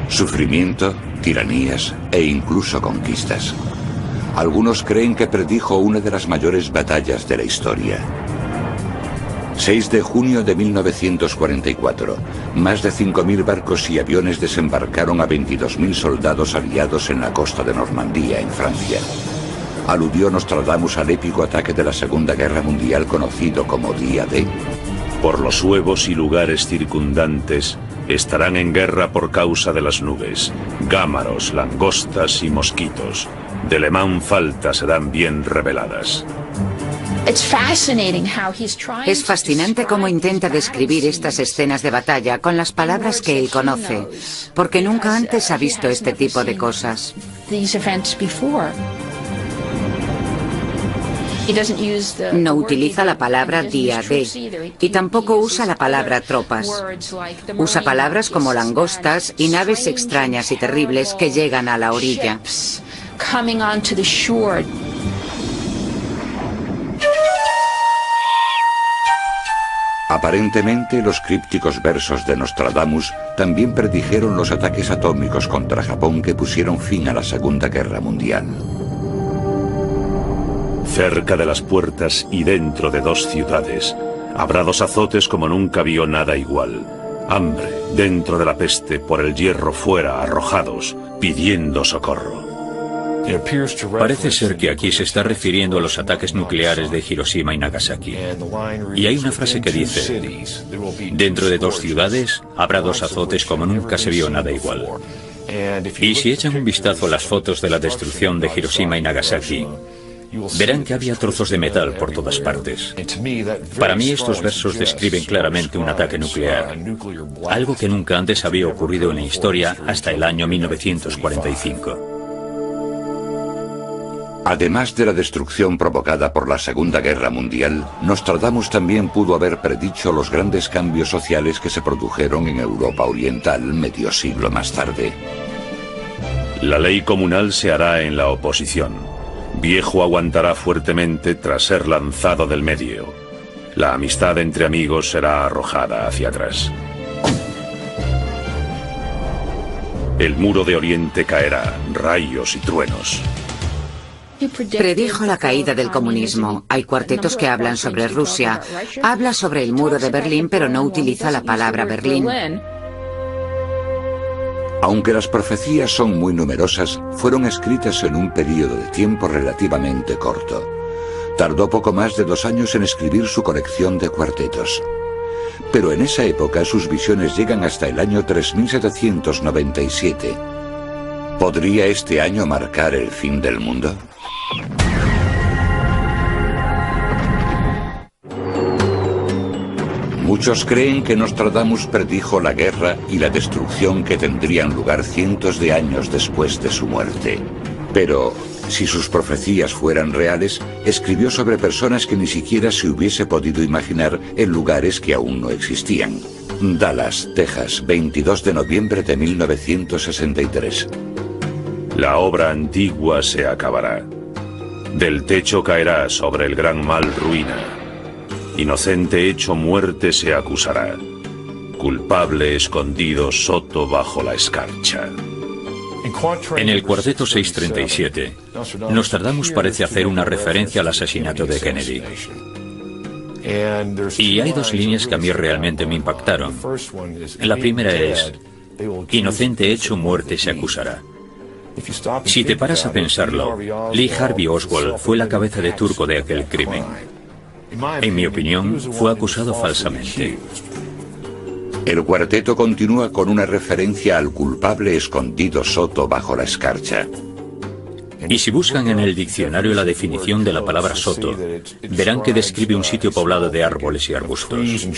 Sufrimiento, tiranías e incluso conquistas. Algunos creen que predijo una de las mayores batallas de la historia. 6 de junio de 1944. Más de 5.000 barcos y aviones desembarcaron a 22.000 soldados aliados en la costa de Normandía, en Francia. Aludió Nostradamus al épico ataque de la Segunda Guerra Mundial conocido como Día D. Por los huevos y lugares circundantes estarán en guerra por causa de las nubes, gámaros, langostas y mosquitos. De le man falta serán bien reveladas. Es fascinante cómo intenta describir estas escenas de batalla con las palabras que él conoce, porque nunca antes ha visto este tipo de cosas. No utiliza la palabra día D y tampoco usa la palabra tropas. Usa palabras como langostas y naves extrañas y terribles que llegan a la orilla. Aparentemente, los crípticos versos de Nostradamus también predijeron los ataques atómicos contra Japón que pusieron fin a la Segunda Guerra Mundial. Cerca de las puertas y dentro de 2 ciudades, habrá 2 azotes como nunca vio nada igual. Hambre dentro de la peste, por el hierro fuera arrojados, pidiendo socorro. Parece ser que aquí se está refiriendo a los ataques nucleares de Hiroshima y Nagasaki. Y hay una frase que dice: dentro de 2 ciudades habrá 2 azotes como nunca se vio nada igual. Y si echan un vistazo a las fotos de la destrucción de Hiroshima y Nagasaki, verán que había trozos de metal por todas partes. Para mí estos versos describen claramente un ataque nuclear, algo que nunca antes había ocurrido en la historia hasta el año 1945. Además de la destrucción provocada por la Segunda Guerra Mundial, Nostradamus también pudo haber predicho los grandes cambios sociales que se produjeron en Europa Oriental medio siglo más tarde. La ley comunal se hará en la oposición. Viejo aguantará fuertemente tras ser lanzado del medio. La amistad entre amigos será arrojada hacia atrás. El muro de Oriente caerá, rayos y truenos. Predijo la caída del comunismo. Hay cuartetos que hablan sobre Rusia. Habla sobre el muro de Berlín, pero no utiliza la palabra Berlín. Aunque las profecías son muy numerosas, fueron escritas en un periodo de tiempo relativamente corto. Tardó poco más de 2 años en escribir su colección de cuartetos. Pero en esa época sus visiones llegan hasta el año 3797. ¿Podría este año marcar el fin del mundo? Muchos creen que Nostradamus predijo la guerra y la destrucción que tendrían lugar cientos de años después de su muerte. Pero, si sus profecías fueran reales, escribió sobre personas que ni siquiera se hubiese podido imaginar en lugares que aún no existían. Dallas, Texas, 22 de noviembre de 1963. La obra antigua se acabará. Del techo caerá sobre el gran mal ruina. Inocente hecho muerte se acusará. Culpable escondido soto bajo la escarcha. En el cuarteto 637, Nostradamus parece hacer una referencia al asesinato de Kennedy. Y hay 2 líneas que a mí realmente me impactaron. La primera es: inocente hecho muerte se acusará. Si te paras a pensarlo, Lee Harvey Oswald fue la cabeza de turco de aquel crimen. En mi opinión, fue acusado falsamente. El cuarteto continúa con una referencia al culpable escondido soto bajo la escarcha. Y si buscan en el diccionario la definición de la palabra soto, verán que describe un sitio poblado de árboles y arbustos.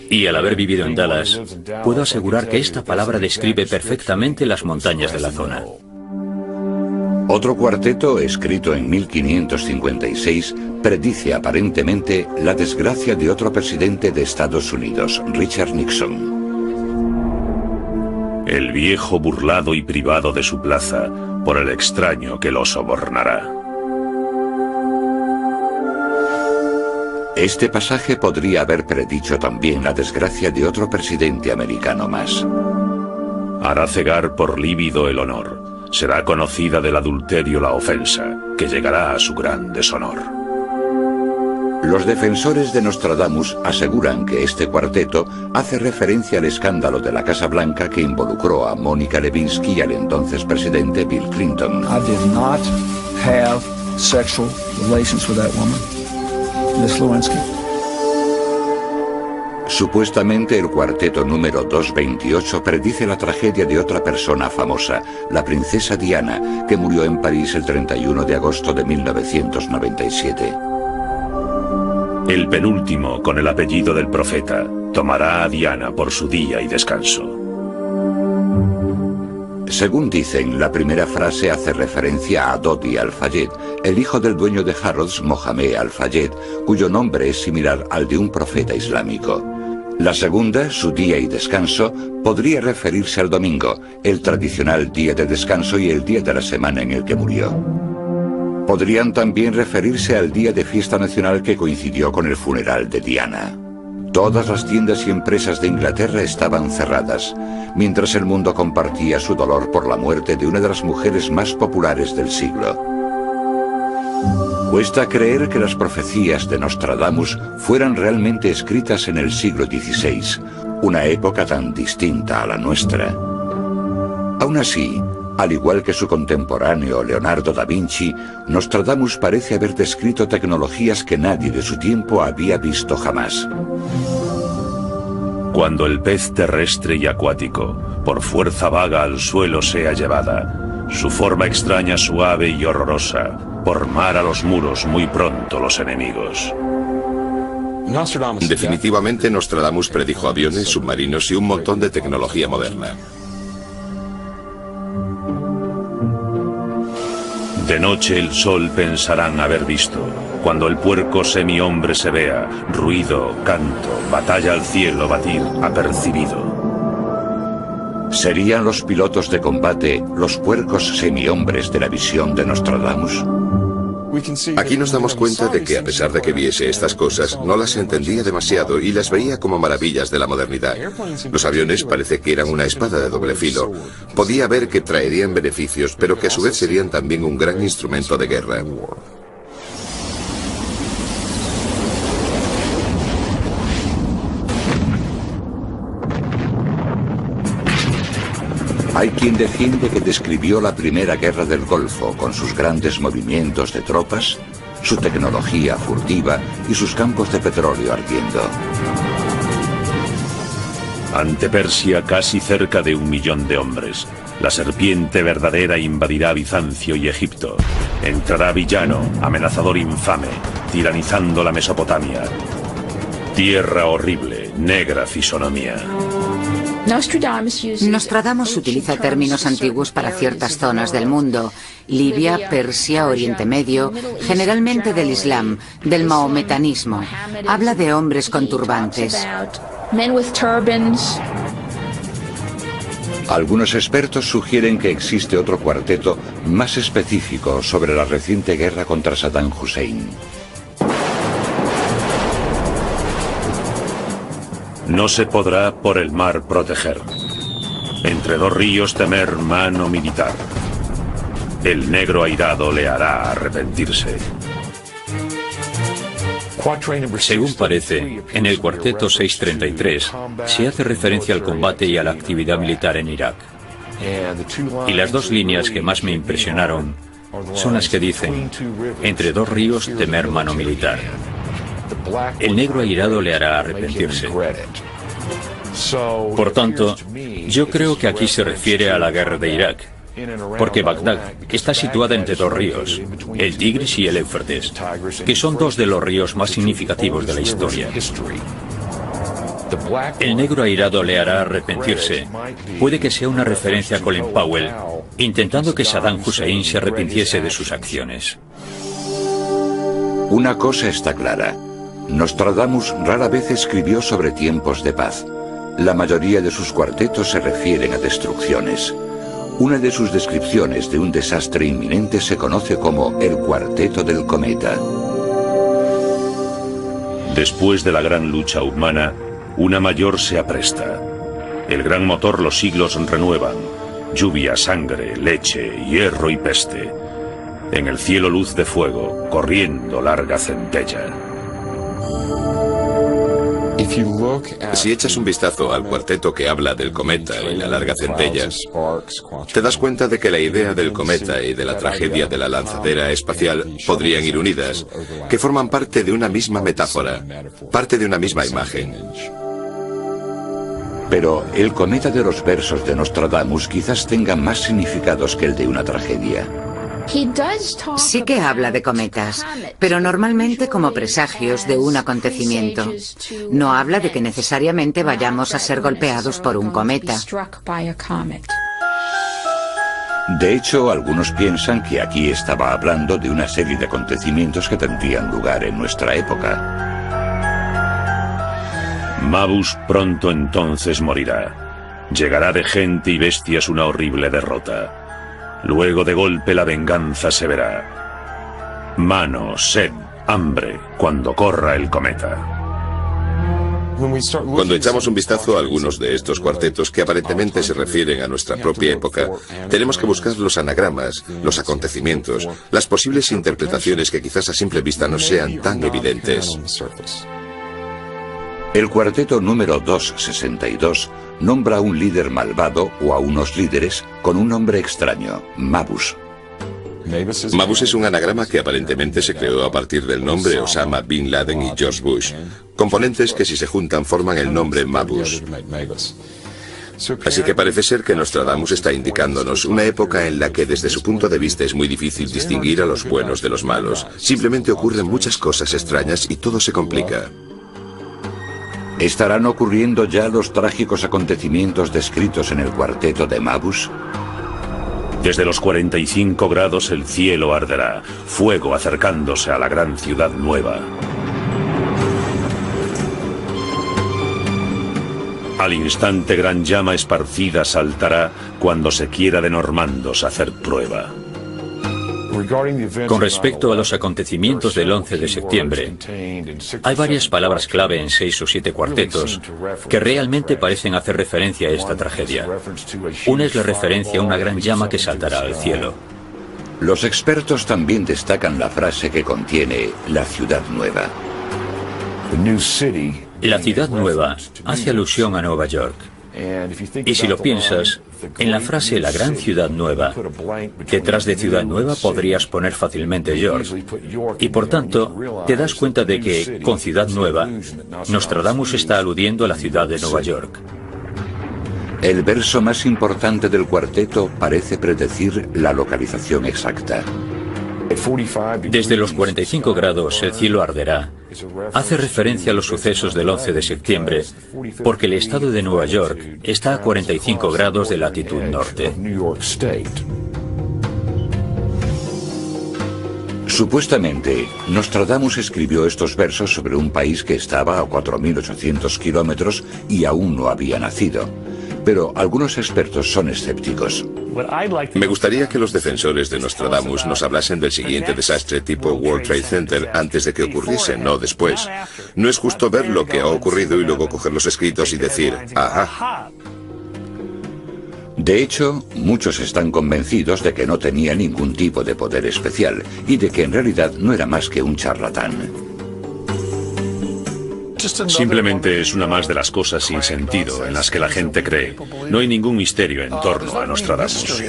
Y al haber vivido en Dallas, puedo asegurar que esta palabra describe perfectamente las montañas de la zona. Otro cuarteto, escrito en 1556, predice aparentemente la desgracia de otro presidente de Estados Unidos, Richard Nixon. El viejo burlado y privado de su plaza por el extraño que lo sobornará. Este pasaje podría haber predicho también la desgracia de otro presidente americano más. Hará cegar por lívido el honor. Será conocida del adulterio la ofensa, que llegará a su gran deshonor. Los defensores de Nostradamus aseguran que este cuarteto hace referencia al escándalo de la Casa Blanca que involucró a Mónica Lewinsky y al entonces presidente Bill Clinton. I did not have sexual relations with that woman, Miss Lewinsky. Supuestamente el cuarteto número 228 predice la tragedia de otra persona famosa, la princesa Diana, que murió en París el 31 de agosto de 1997. El penúltimo, con el apellido del profeta, tomará a Diana por su día y descanso. Según dicen, la primera frase hace referencia a Dodi Al-Fayed, el hijo del dueño de Harrods, Mohamed Al-Fayed, cuyo nombre es similar al de un profeta islámico. La segunda, su día y descanso, podría referirse al domingo, el tradicional día de descanso y el día de la semana en el que murió. Podrían también referirse al día de fiesta nacional que coincidió con el funeral de Diana. Todas las tiendas y empresas de Inglaterra estaban cerradas, mientras el mundo compartía su dolor por la muerte de una de las mujeres más populares del siglo. Cuesta creer que las profecías de Nostradamus fueran realmente escritas en el siglo XVI, una época tan distinta a la nuestra. Aún así, al igual que su contemporáneo Leonardo da Vinci, Nostradamus parece haber descrito tecnologías que nadie de su tiempo había visto jamás. Cuando el pez terrestre y acuático, por fuerza vaga al suelo sea llevada, su forma extraña, suave y horrorosa, por mar a los muros muy pronto los enemigos. Definitivamente Nostradamus predijo aviones, submarinos y un montón de tecnología moderna. De noche el sol pensarán haber visto, cuando el puerco semi-hombre se vea, ruido, canto, batalla al cielo batir, apercibido. ¿Serían los pilotos de combate los puercos semi-hombres de la visión de Nostradamus? Aquí nos damos cuenta de que a pesar de que viese estas cosas, no las entendía demasiado y las veía como maravillas de la modernidad. Los aviones parece que eran una espada de doble filo. Podía ver que traerían beneficios, pero que a su vez serían también un gran instrumento de guerra. Hay quien defiende que describió la primera guerra del Golfo con sus grandes movimientos de tropas, su tecnología furtiva y sus campos de petróleo ardiendo. Ante Persia casi cerca de 1 millón de hombres. La serpiente verdadera invadirá Bizancio y Egipto. Entrará villano, amenazador infame, tiranizando la Mesopotamia. Tierra horrible, negra fisonomía. Nostradamus utiliza términos antiguos para ciertas zonas del mundo: Libia, Persia, Oriente Medio, generalmente del Islam, del mahometanismo. Habla de hombres con turbantes. Algunos expertos sugieren que existe otro cuarteto más específico sobre la reciente guerra contra Saddam Hussein. No se podrá por el mar proteger. Entre 2 ríos temer mano militar. El negro airado le hará arrepentirse. Según parece, en el cuarteto 633 se hace referencia al combate y a la actividad militar en Irak. Y las 2 líneas que más me impresionaron son las que dicen: entre 2 ríos temer mano militar. El negro airado le hará arrepentirse. Por tanto, yo creo que aquí se refiere a la guerra de Irak, porque Bagdad está situada entre 2 ríos, el Tigris y el Éufrates, que son 2 de los ríos más significativos de la historia. El negro airado le hará arrepentirse. Puede que sea una referencia a Colin Powell, intentando que Saddam Hussein se arrepintiese de sus acciones. Una cosa está clara: Nostradamus rara vez escribió sobre tiempos de paz. La mayoría de sus cuartetos se refieren a destrucciones. Una de sus descripciones de un desastre inminente se conoce como el Cuarteto del Cometa. Después de la gran lucha humana, una mayor se apresta. El gran motor los siglos renuevan. Lluvia, sangre, leche, hierro y peste. En el cielo luz de fuego, corriendo larga centella. Si echas un vistazo al cuarteto que habla del cometa y la larga centella, te das cuenta de que la idea del cometa y de la tragedia de la lanzadera espacial podrían ir unidas, que forman parte de una misma metáfora, parte de una misma imagen. Pero el cometa de los versos de Nostradamus quizás tenga más significados que el de una tragedia. Sí que habla de cometas, pero normalmente como presagios de un acontecimiento. No habla de que necesariamente vayamos a ser golpeados por un cometa. De hecho, algunos piensan que aquí estaba hablando de una serie de acontecimientos que tendrían lugar en nuestra época. Mabus pronto entonces morirá. Llegará de gente y bestias una horrible derrota. Luego de golpe la venganza se verá. Mano, sed, hambre, cuando corra el cometa. Cuando echamos un vistazo a algunos de estos cuartetos que aparentemente se refieren a nuestra propia época, tenemos que buscar los anagramas, los acontecimientos, las posibles interpretaciones que quizás a simple vista no sean tan evidentes. El cuarteto número 262 nombra a un líder malvado o a unos líderes con un nombre extraño: Mabus. Mabus es un anagrama que aparentemente se creó a partir del nombre Osama Bin Laden y George Bush, componentes que si se juntan forman el nombre Mabus. Así que parece ser que Nostradamus está indicándonos una época en la que desde su punto de vista es muy difícil distinguir a los buenos de los malos. Simplemente ocurren muchas cosas extrañas y todo se complica. ¿Estarán ocurriendo ya los trágicos acontecimientos descritos en el cuarteto de Mabus? Desde los 45 grados el cielo arderá, fuego acercándose a la gran ciudad nueva. Al instante gran llama esparcida saltará cuando se quiera de normandos hacer prueba. Con respecto a los acontecimientos del 11 de septiembre, hay varias palabras clave en 6 o 7 cuartetos que realmente parecen hacer referencia a esta tragedia. Una es la referencia a una gran llama que saltará al cielo. Los expertos también destacan la frase que contiene la ciudad nueva. La ciudad nueva hace alusión a Nueva York. Y si lo piensas, en la frase la gran ciudad nueva, detrás de ciudad nueva podrías poner fácilmente York. Y por tanto, te das cuenta de que, con ciudad nueva, Nostradamus está aludiendo a la ciudad de Nueva York. El verso más importante del cuarteto parece predecir la localización exacta. Desde los 45 grados el cielo arderá. Hace referencia a los sucesos del 11 de septiembre, porque el estado de Nueva York está a 45 grados de latitud norte. Supuestamente, Nostradamus escribió estos versos sobre un país que estaba a 4.800 kilómetros y aún no había nacido. Pero algunos expertos son escépticos. Me gustaría que los defensores de Nostradamus nos hablasen del siguiente desastre tipo World Trade Center antes de que ocurriese, no después. No es justo ver lo que ha ocurrido y luego coger los escritos y decir, ajá. De hecho, muchos están convencidos de que no tenía ningún tipo de poder especial y de que en realidad no era más que un charlatán. Simplemente es una más de las cosas sin sentido en las que la gente cree. No hay ningún misterio en torno a Nostradamus.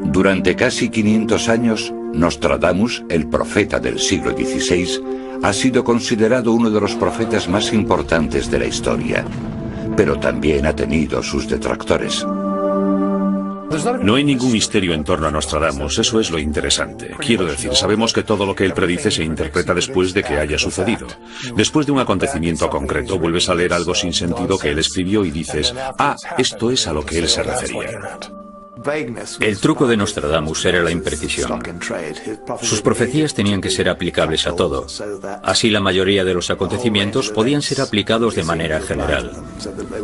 Durante casi 500 años, Nostradamus, el profeta del siglo XVI, ha sido considerado uno de los profetas más importantes de la historia, pero también ha tenido sus detractores. No hay ningún misterio en torno a Nostradamus, eso es lo interesante. Quiero decir, sabemos que todo lo que él predice se interpreta después de que haya sucedido. Después de un acontecimiento concreto, vuelves a leer algo sin sentido que él escribió y dices, ah, esto es a lo que él se refería. El truco de Nostradamus era la imprecisión. Sus profecías tenían que ser aplicables a todo. Así la mayoría de los acontecimientos podían ser aplicados de manera general.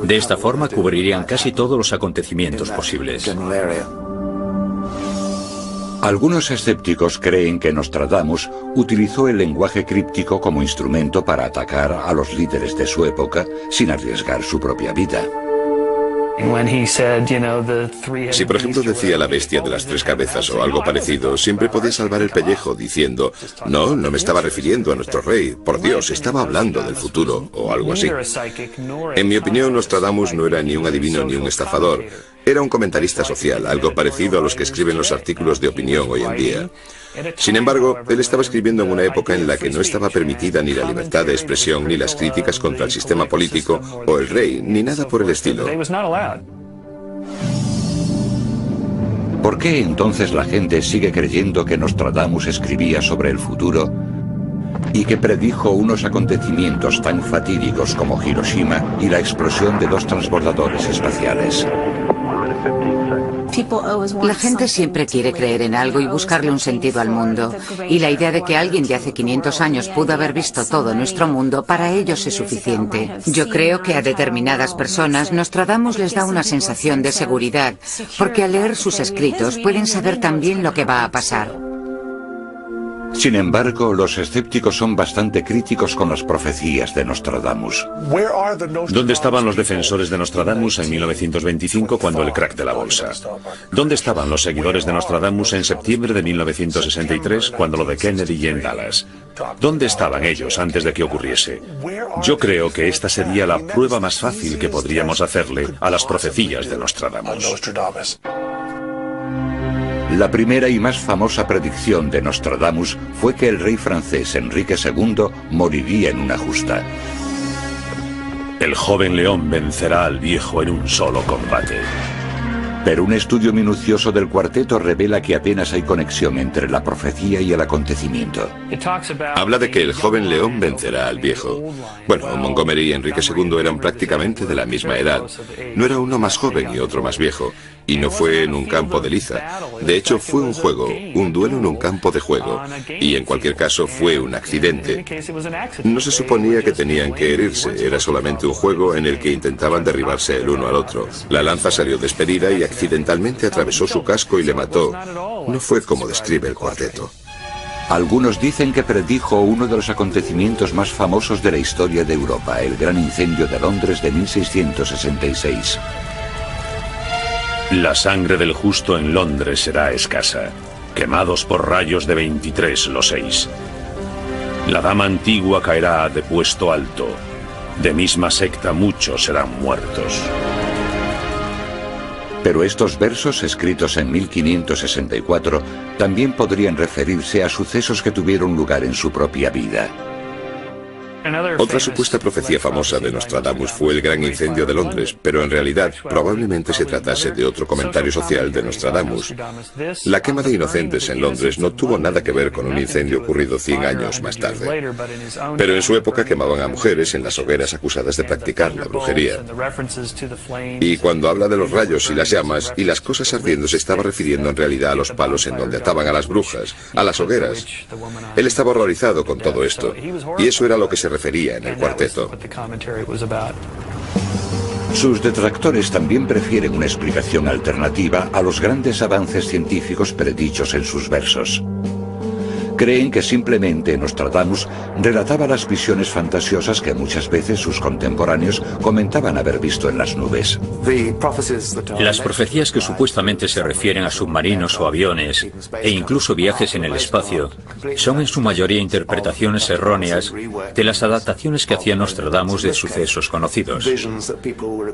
De esta forma cubrirían casi todos los acontecimientos posibles. Algunos escépticos creen que Nostradamus utilizó el lenguaje críptico como instrumento para atacar a los líderes de su época sin arriesgar su propia vida. Si por ejemplo decía la bestia de las 3 cabezas o algo parecido, siempre podía salvar el pellejo diciendo, no me estaba refiriendo a nuestro rey, por Dios, estaba hablando del futuro o algo así. En mi opinión, Nostradamus no era ni un adivino ni un estafador, era un comentarista social, algo parecido a los que escriben los artículos de opinión hoy en día. Sin embargo, él estaba escribiendo en una época en la que no estaba permitida ni la libertad de expresión, ni las críticas contra el sistema político, o el rey, ni nada por el estilo. ¿Por qué entonces la gente sigue creyendo que Nostradamus escribía sobre el futuro y que predijo unos acontecimientos tan fatídicos como Hiroshima y la explosión de 2 transbordadores espaciales? La gente siempre quiere creer en algo y buscarle un sentido al mundo. Y la idea de que alguien de hace 500 años pudo haber visto todo nuestro mundo, para ellos es suficiente. Yo creo que a determinadas personas Nostradamus les da una sensación de seguridad, porque al leer sus escritos pueden saber también lo que va a pasar. Sin embargo, los escépticos son bastante críticos con las profecías de Nostradamus. ¿Dónde estaban los defensores de Nostradamus en 1925 cuando el crack de la bolsa? ¿Dónde estaban los seguidores de Nostradamus en septiembre de 1963 cuando lo de Kennedy y en Dallas? ¿Dónde estaban ellos antes de que ocurriese? Yo creo que esta sería la prueba más fácil que podríamos hacerle a las profecías de Nostradamus. La primera y más famosa predicción de Nostradamus fue que el rey francés Enrique II moriría en una justa. El joven león vencerá al viejo en un solo combate. Pero un estudio minucioso del cuarteto revela que apenas hay conexión entre la profecía y el acontecimiento. Habla de que el joven león vencerá al viejo. Bueno, Montgomery y Enrique II eran prácticamente de la misma edad. No era uno más joven y otro más viejo. Y no fue en un campo de liza. De hecho, fue un juego, un duelo en un campo de juego. Y en cualquier caso fue un accidente. No se suponía que tenían que herirse, era solamente un juego en el que intentaban derribarse el uno al otro. La lanza salió despedida y accidentalmente atravesó su casco y le mató. No fue como describe el cuarteto. Algunos dicen que predijo uno de los acontecimientos más famosos de la historia de Europa, el gran incendio de Londres de 1666. La sangre del justo en Londres será escasa, quemados por rayos de 23 los 6. La dama antigua caerá de puesto alto, de misma secta muchos serán muertos. Pero estos versos, escritos en 1564, también podrían referirse a sucesos que tuvieron lugar en su propia vida. Otra supuesta profecía famosa de Nostradamus fue el gran incendio de Londres, pero en realidad probablemente se tratase de otro comentario social de Nostradamus. La quema de inocentes en Londres no tuvo nada que ver con un incendio ocurrido 100 años más tarde. Pero en su época quemaban a mujeres en las hogueras acusadas de practicar la brujería. Y cuando habla de los rayos y las llamas y las cosas ardiendo, se estaba refiriendo en realidad a los palos en donde ataban a las brujas, a las hogueras. Él estaba horrorizado con todo esto, y eso era lo que se refería en el cuarteto. Sus detractores también prefieren una explicación alternativa a los grandes avances científicos predichos en sus versos. Creen que simplemente Nostradamus relataba las visiones fantasiosas que muchas veces sus contemporáneos comentaban haber visto en las nubes. Las profecías que supuestamente se refieren a submarinos o aviones, e incluso viajes en el espacio, son en su mayoría interpretaciones erróneas de las adaptaciones que hacía Nostradamus de sucesos conocidos.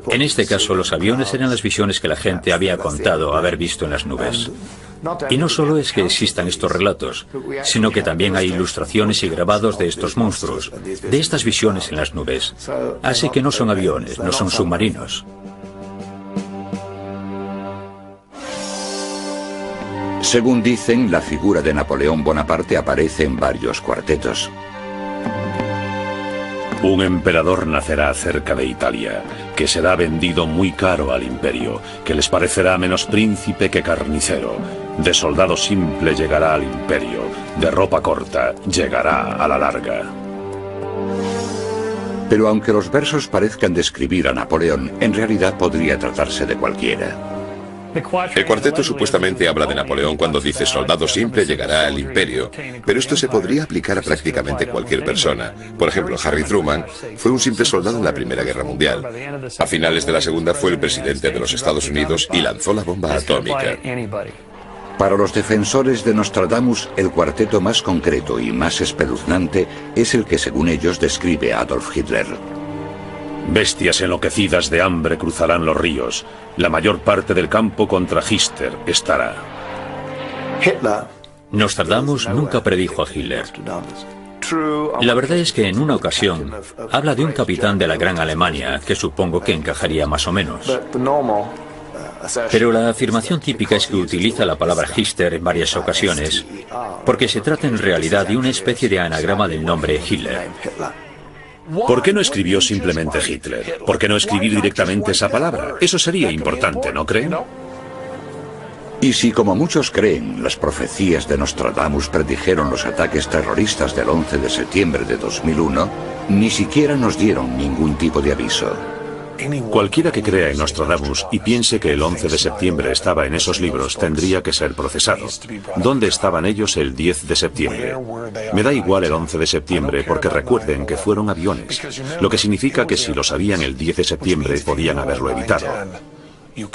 En este caso, los aviones eran las visiones que la gente había contado haber visto en las nubes. Y no solo es que existan estos relatos, sino que también hay ilustraciones y grabados de estos monstruos, de estas visiones en las nubes. Así que no son aviones, no son submarinos. Según dicen, la figura de Napoleón Bonaparte aparece en varios cuartetos. Un emperador nacerá cerca de Italia, que será vendido muy caro al imperio, que les parecerá menos príncipe que carnicero. De soldado simple llegará al imperio, de ropa corta llegará a la larga. Pero aunque los versos parezcan describir a Napoleón, en realidad podría tratarse de cualquiera. El cuarteto supuestamente habla de Napoleón cuando dice soldado simple llegará al imperio, pero esto se podría aplicar a prácticamente cualquier persona. Por ejemplo, Harry Truman fue un simple soldado en la Primera Guerra Mundial. A finales de la Segunda fue el presidente de los Estados Unidos y lanzó la bomba atómica. Para los defensores de Nostradamus, el cuarteto más concreto y más espeluznante es el que, según ellos, describe a Adolf Hitler. Bestias enloquecidas de hambre cruzarán los ríos. La mayor parte del campo contra Hitler estará. Nostradamus nunca predijo a Hitler. La verdad es que en una ocasión habla de un capitán de la Gran Alemania, que supongo que encajaría más o menos. Pero la afirmación típica es que utiliza la palabra Hitler en varias ocasiones, porque se trata en realidad de una especie de anagrama del nombre Hitler. ¿Por qué no escribió simplemente Hitler? ¿Por qué no escribir directamente esa palabra? Eso sería importante, ¿no creen? Y si, como muchos creen, las profecías de Nostradamus predijeron los ataques terroristas del 11 de septiembre de 2001, ni siquiera nos dieron ningún tipo de aviso. Cualquiera que crea en Nostradamus y piense que el 11 de septiembre estaba en esos libros tendría que ser procesado. ¿Dónde estaban ellos el 10 de septiembre? Me da igual el 11 de septiembre porque recuerden que fueron aviones, lo que significa que si lo sabían el 10 de septiembre podían haberlo evitado.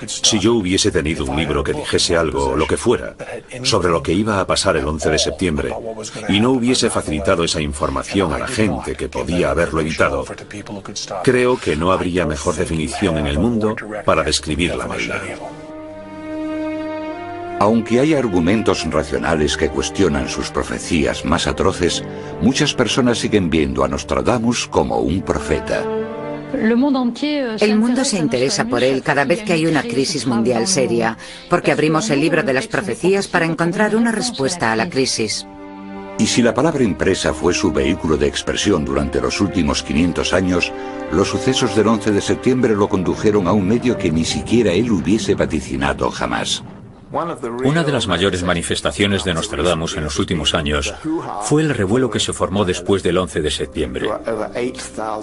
Si yo hubiese tenido un libro que dijese algo, lo que fuera, sobre lo que iba a pasar el 11 de septiembre, y no hubiese facilitado esa información a la gente que podía haberlo evitado, creo que no habría mejor definición en el mundo para describir la maldad. Aunque hay argumentos racionales que cuestionan sus profecías más atroces, muchas personas siguen viendo a Nostradamus como un profeta. El mundo se interesa por él cada vez que hay una crisis mundial seria, porque abrimos el libro de las profecías para encontrar una respuesta a la crisis. Y si la palabra impresa fue su vehículo de expresión durante los últimos 500 años, los sucesos del 11 de septiembre lo condujeron a un medio que ni siquiera él hubiese vaticinado jamás. Una de las mayores manifestaciones de Nostradamus en los últimos años fue el revuelo que se formó después del 11 de septiembre.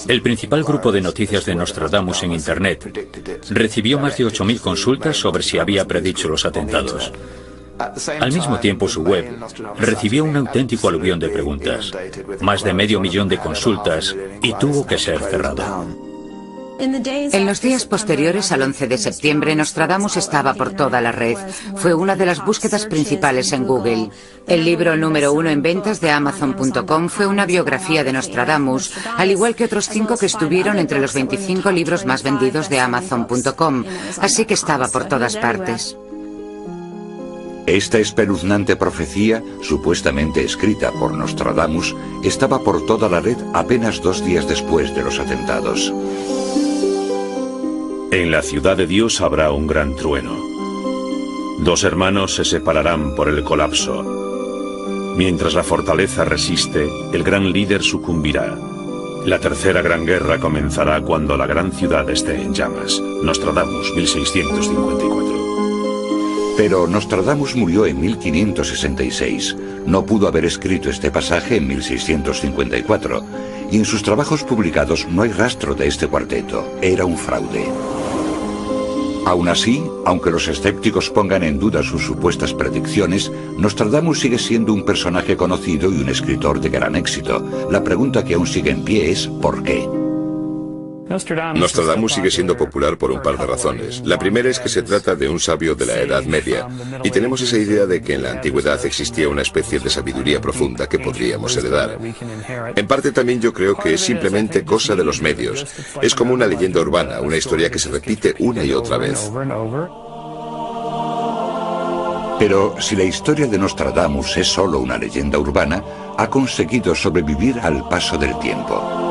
El principal grupo de noticias de Nostradamus en Internet recibió más de 8.000 consultas sobre si había predicho los atentados. Al mismo tiempo, su web recibió un auténtico aluvión de preguntas, más de 500.000 de consultas, y tuvo que ser cerrado. En los días posteriores al 11 de septiembre, Nostradamus estaba por toda la red. Fue una de las búsquedas principales en Google. El libro número 1 en ventas de Amazon.com fue una biografía de Nostradamus, al igual que otros 5 que estuvieron entre los 25 libros más vendidos de Amazon.com, así que estaba por todas partes. Esta espeluznante profecía, supuestamente escrita por Nostradamus, estaba por toda la red apenas 2 días después de los atentados. En la ciudad de Dios habrá un gran trueno. 2 hermanos se separarán por el colapso. Mientras la fortaleza resiste, el gran líder sucumbirá. La tercera gran guerra comenzará cuando la gran ciudad esté en llamas. Nostradamus, 1654. Pero Nostradamus murió en 1566. No pudo haber escrito este pasaje en 1654. Y en sus trabajos publicados no hay rastro de este cuarteto. Era un fraude. Aún así, aunque los escépticos pongan en duda sus supuestas predicciones, Nostradamus sigue siendo un personaje conocido y un escritor de gran éxito. La pregunta que aún sigue en pie es ¿por qué? Nostradamus sigue siendo popular por un par de razones. La primera es que se trata de un sabio de la Edad Media, y tenemos esa idea de que en la antigüedad existía una especie de sabiduría profunda que podríamos heredar. En parte también yo creo que es simplemente cosa de los medios. Es como una leyenda urbana, una historia que se repite una y otra vez. Pero si la historia de Nostradamus es solo una leyenda urbana, ha conseguido sobrevivir al paso del tiempo.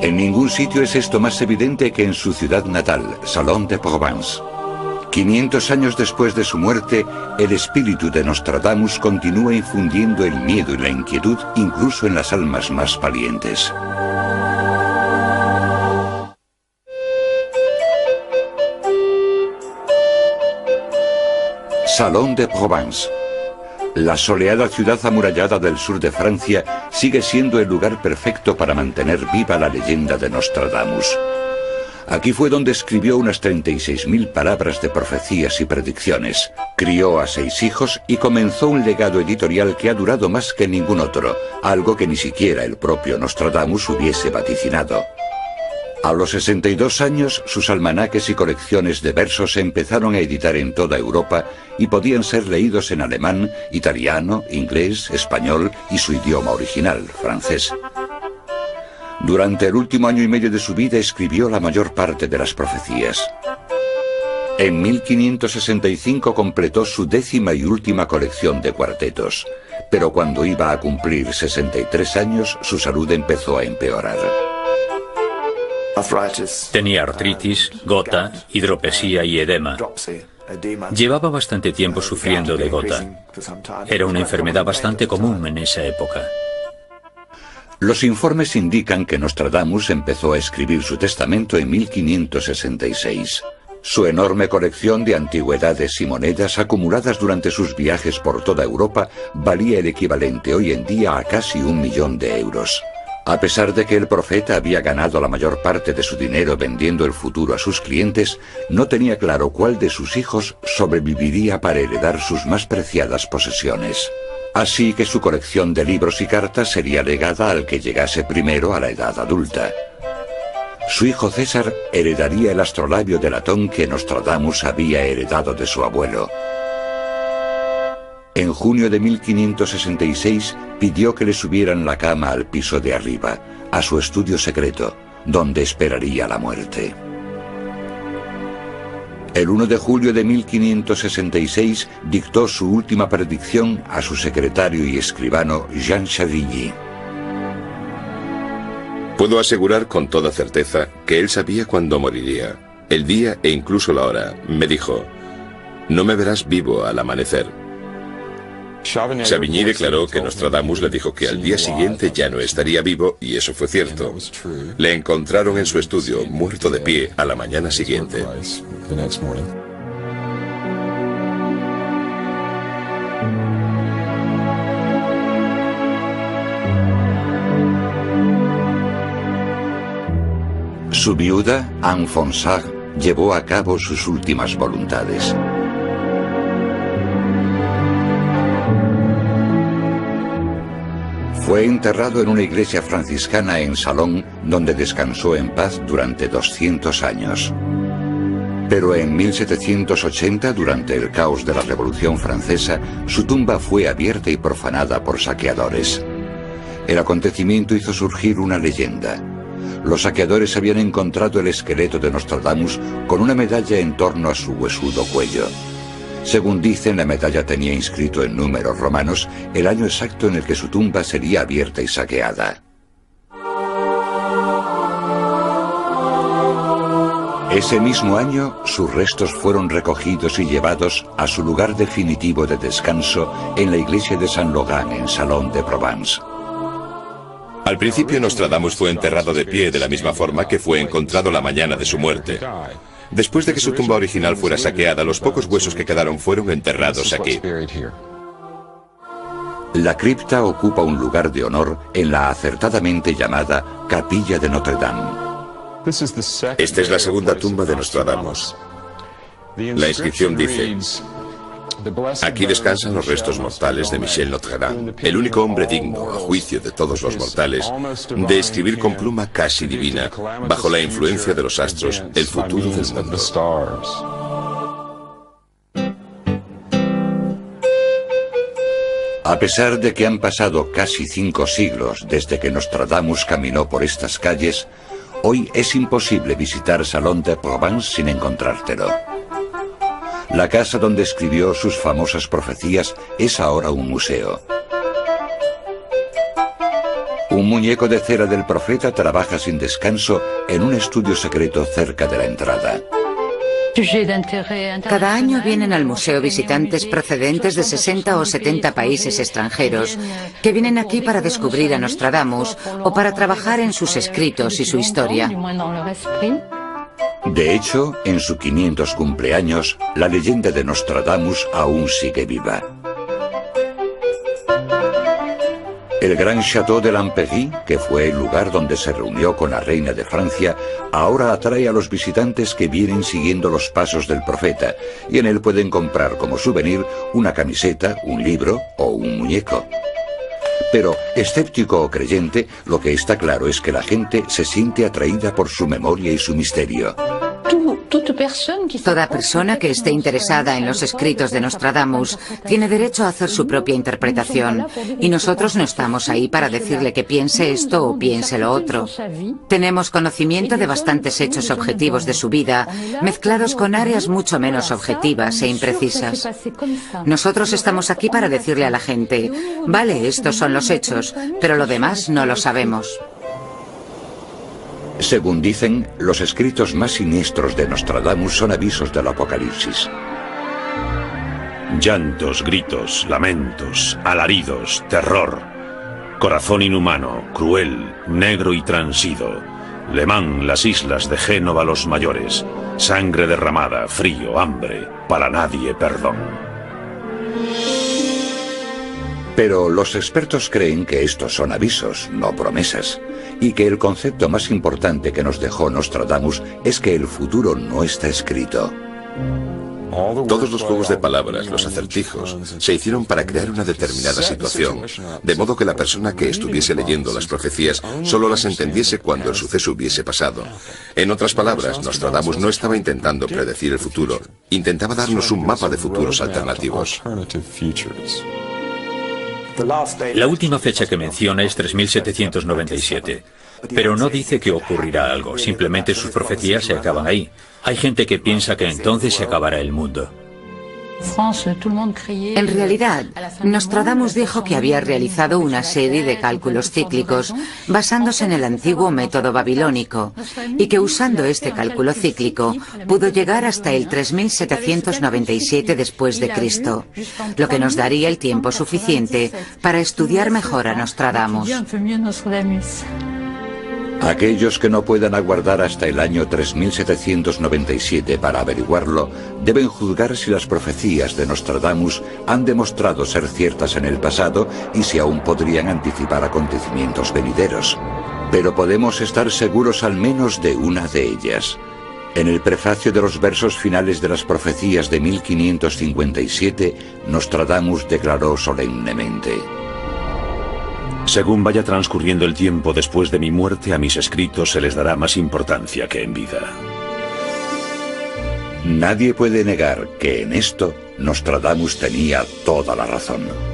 En ningún sitio es esto más evidente que en su ciudad natal, Salon de Provence. 500 años después de su muerte, el espíritu de Nostradamus continúa infundiendo el miedo y la inquietud incluso en las almas más valientes. Salon de Provence. La soleada ciudad amurallada del sur de Francia sigue siendo el lugar perfecto para mantener viva la leyenda de Nostradamus. Aquí fue donde escribió unas 36.000 palabras de profecías y predicciones. Crió a 6 hijos y comenzó un legado editorial que ha durado más que ningún otro, algo que ni siquiera el propio Nostradamus hubiese vaticinado. A los 62 años, sus almanaques y colecciones de versos se empezaron a editar en toda Europa y podían ser leídos en alemán, italiano, inglés, español y su idioma original, francés. Durante el último año y medio de su vida escribió la mayor parte de las profecías. En 1565 completó su 10ª y última colección de cuartetos, pero cuando iba a cumplir 63 años, su salud empezó a empeorar. Tenía artritis, gota, hidropesía y edema. Llevaba bastante tiempo sufriendo de gota. Era una enfermedad bastante común en esa época. Los informes indican que Nostradamus empezó a escribir su testamento en 1566. Su enorme colección de antigüedades y monedas acumuladas durante sus viajes por toda Europa valía el equivalente hoy en día a casi 1 millón de euros. A pesar de que el profeta había ganado la mayor parte de su dinero vendiendo el futuro a sus clientes, no tenía claro cuál de sus hijos sobreviviría para heredar sus más preciadas posesiones. Así que su colección de libros y cartas sería legada al que llegase primero a la edad adulta. Su hijo César heredaría el astrolabio de latón que Nostradamus había heredado de su abuelo. En junio de 1566 pidió que le subieran la cama al piso de arriba, a su estudio secreto, donde esperaría la muerte. El 1 de julio de 1566 dictó su última predicción a su secretario y escribano Jean Chavigny. Puedo asegurar con toda certeza que él sabía cuándo moriría, el día e incluso la hora. Me dijo: no me verás vivo al amanecer. Chavigny declaró que Nostradamus le dijo que al día siguiente ya no estaría vivo, y eso fue cierto. Le encontraron en su estudio, muerto de pie, a la mañana siguiente. Su viuda, Anne Fonsard, llevó a cabo sus últimas voluntades. Fue enterrado en una iglesia franciscana en Salón, donde descansó en paz durante 200 años. Pero en 1780, durante el caos de la Revolución Francesa, su tumba fue abierta y profanada por saqueadores. El acontecimiento hizo surgir una leyenda. Los saqueadores habían encontrado el esqueleto de Nostradamus con una medalla en torno a su huesudo cuello. Según dicen, la medalla tenía inscrito en números romanos el año exacto en el que su tumba sería abierta y saqueada. Ese mismo año, sus restos fueron recogidos y llevados a su lugar definitivo de descanso en la iglesia de Saint-Laurent, en Salon de Provence. Al principio, Nostradamus fue enterrado de pie de la misma forma que fue encontrado la mañana de su muerte. Después de que su tumba original fuera saqueada, los pocos huesos que quedaron fueron enterrados aquí. La cripta ocupa un lugar de honor en la acertadamente llamada Capilla de Notre Dame. Esta es la segunda tumba de Nostradamus. La inscripción dice: aquí descansan los restos mortales de Michel Noterin, el único hombre digno, a juicio de todos los mortales, de escribir con pluma casi divina, bajo la influencia de los astros, el futuro del mundo. A pesar de que han pasado casi 5 siglos desde que Nostradamus caminó por estas calles, hoy es imposible visitar Salon de Provence sin encontrártelo. La casa donde escribió sus famosas profecías es ahora un museo. Un muñeco de cera del profeta trabaja sin descanso en un estudio secreto cerca de la entrada. Cada año vienen al museo visitantes procedentes de 60 o 70 países extranjeros que vienen aquí para descubrir a Nostradamus o para trabajar en sus escritos y su historia. De hecho, en su 500 cumpleaños, la leyenda de Nostradamus aún sigue viva. El gran Château de l'Empéry, que fue el lugar donde se reunió con la reina de Francia, ahora atrae a los visitantes que vienen siguiendo los pasos del profeta, y en él pueden comprar como souvenir una camiseta, un libro o un muñeco. Pero, escéptico o creyente, lo que está claro es que la gente se siente atraída por su memoria y su misterio. Toda persona que esté interesada en los escritos de Nostradamus tiene derecho a hacer su propia interpretación, y nosotros no estamos ahí para decirle que piense esto o piense lo otro. Tenemos conocimiento de bastantes hechos objetivos de su vida, mezclados con áreas mucho menos objetivas e imprecisas. Nosotros estamos aquí para decirle a la gente: vale, estos son los hechos, pero lo demás no lo sabemos. Según dicen, los escritos más siniestros de Nostradamus son avisos del apocalipsis. Llantos, gritos, lamentos, alaridos, terror. Corazón inhumano, cruel, negro y transido. Le Mans, las islas de Génova, los mayores. Sangre derramada, frío, hambre, para nadie perdón. Pero los expertos creen que estos son avisos, no promesas, y que el concepto más importante que nos dejó Nostradamus es que el futuro no está escrito. Todos los juegos de palabras, los acertijos, se hicieron para crear una determinada situación, de modo que la persona que estuviese leyendo las profecías solo las entendiese cuando el suceso hubiese pasado. En otras palabras, Nostradamus no estaba intentando predecir el futuro, intentaba darnos un mapa de futuros alternativos. La última fecha que menciona es 3797. Pero no dice que ocurrirá algo, simplemente sus profecías se acaban ahí. Hay gente que piensa que entonces se acabará el mundo. En realidad, Nostradamus dijo que había realizado una serie de cálculos cíclicos basándose en el antiguo método babilónico y que usando este cálculo cíclico pudo llegar hasta el 3797 después de Cristo, lo que nos daría el tiempo suficiente para estudiar mejor a Nostradamus. Aquellos que no puedan aguardar hasta el año 3797 para averiguarlo, deben juzgar si las profecías de Nostradamus han demostrado ser ciertas en el pasado y si aún podrían anticipar acontecimientos venideros. Pero podemos estar seguros al menos de una de ellas. En el prefacio de los versos finales de las profecías de 1557, Nostradamus declaró solemnemente: según vaya transcurriendo el tiempo después de mi muerte, a mis escritos se les dará más importancia que en vida. Nadie puede negar que en esto Nostradamus tenía toda la razón.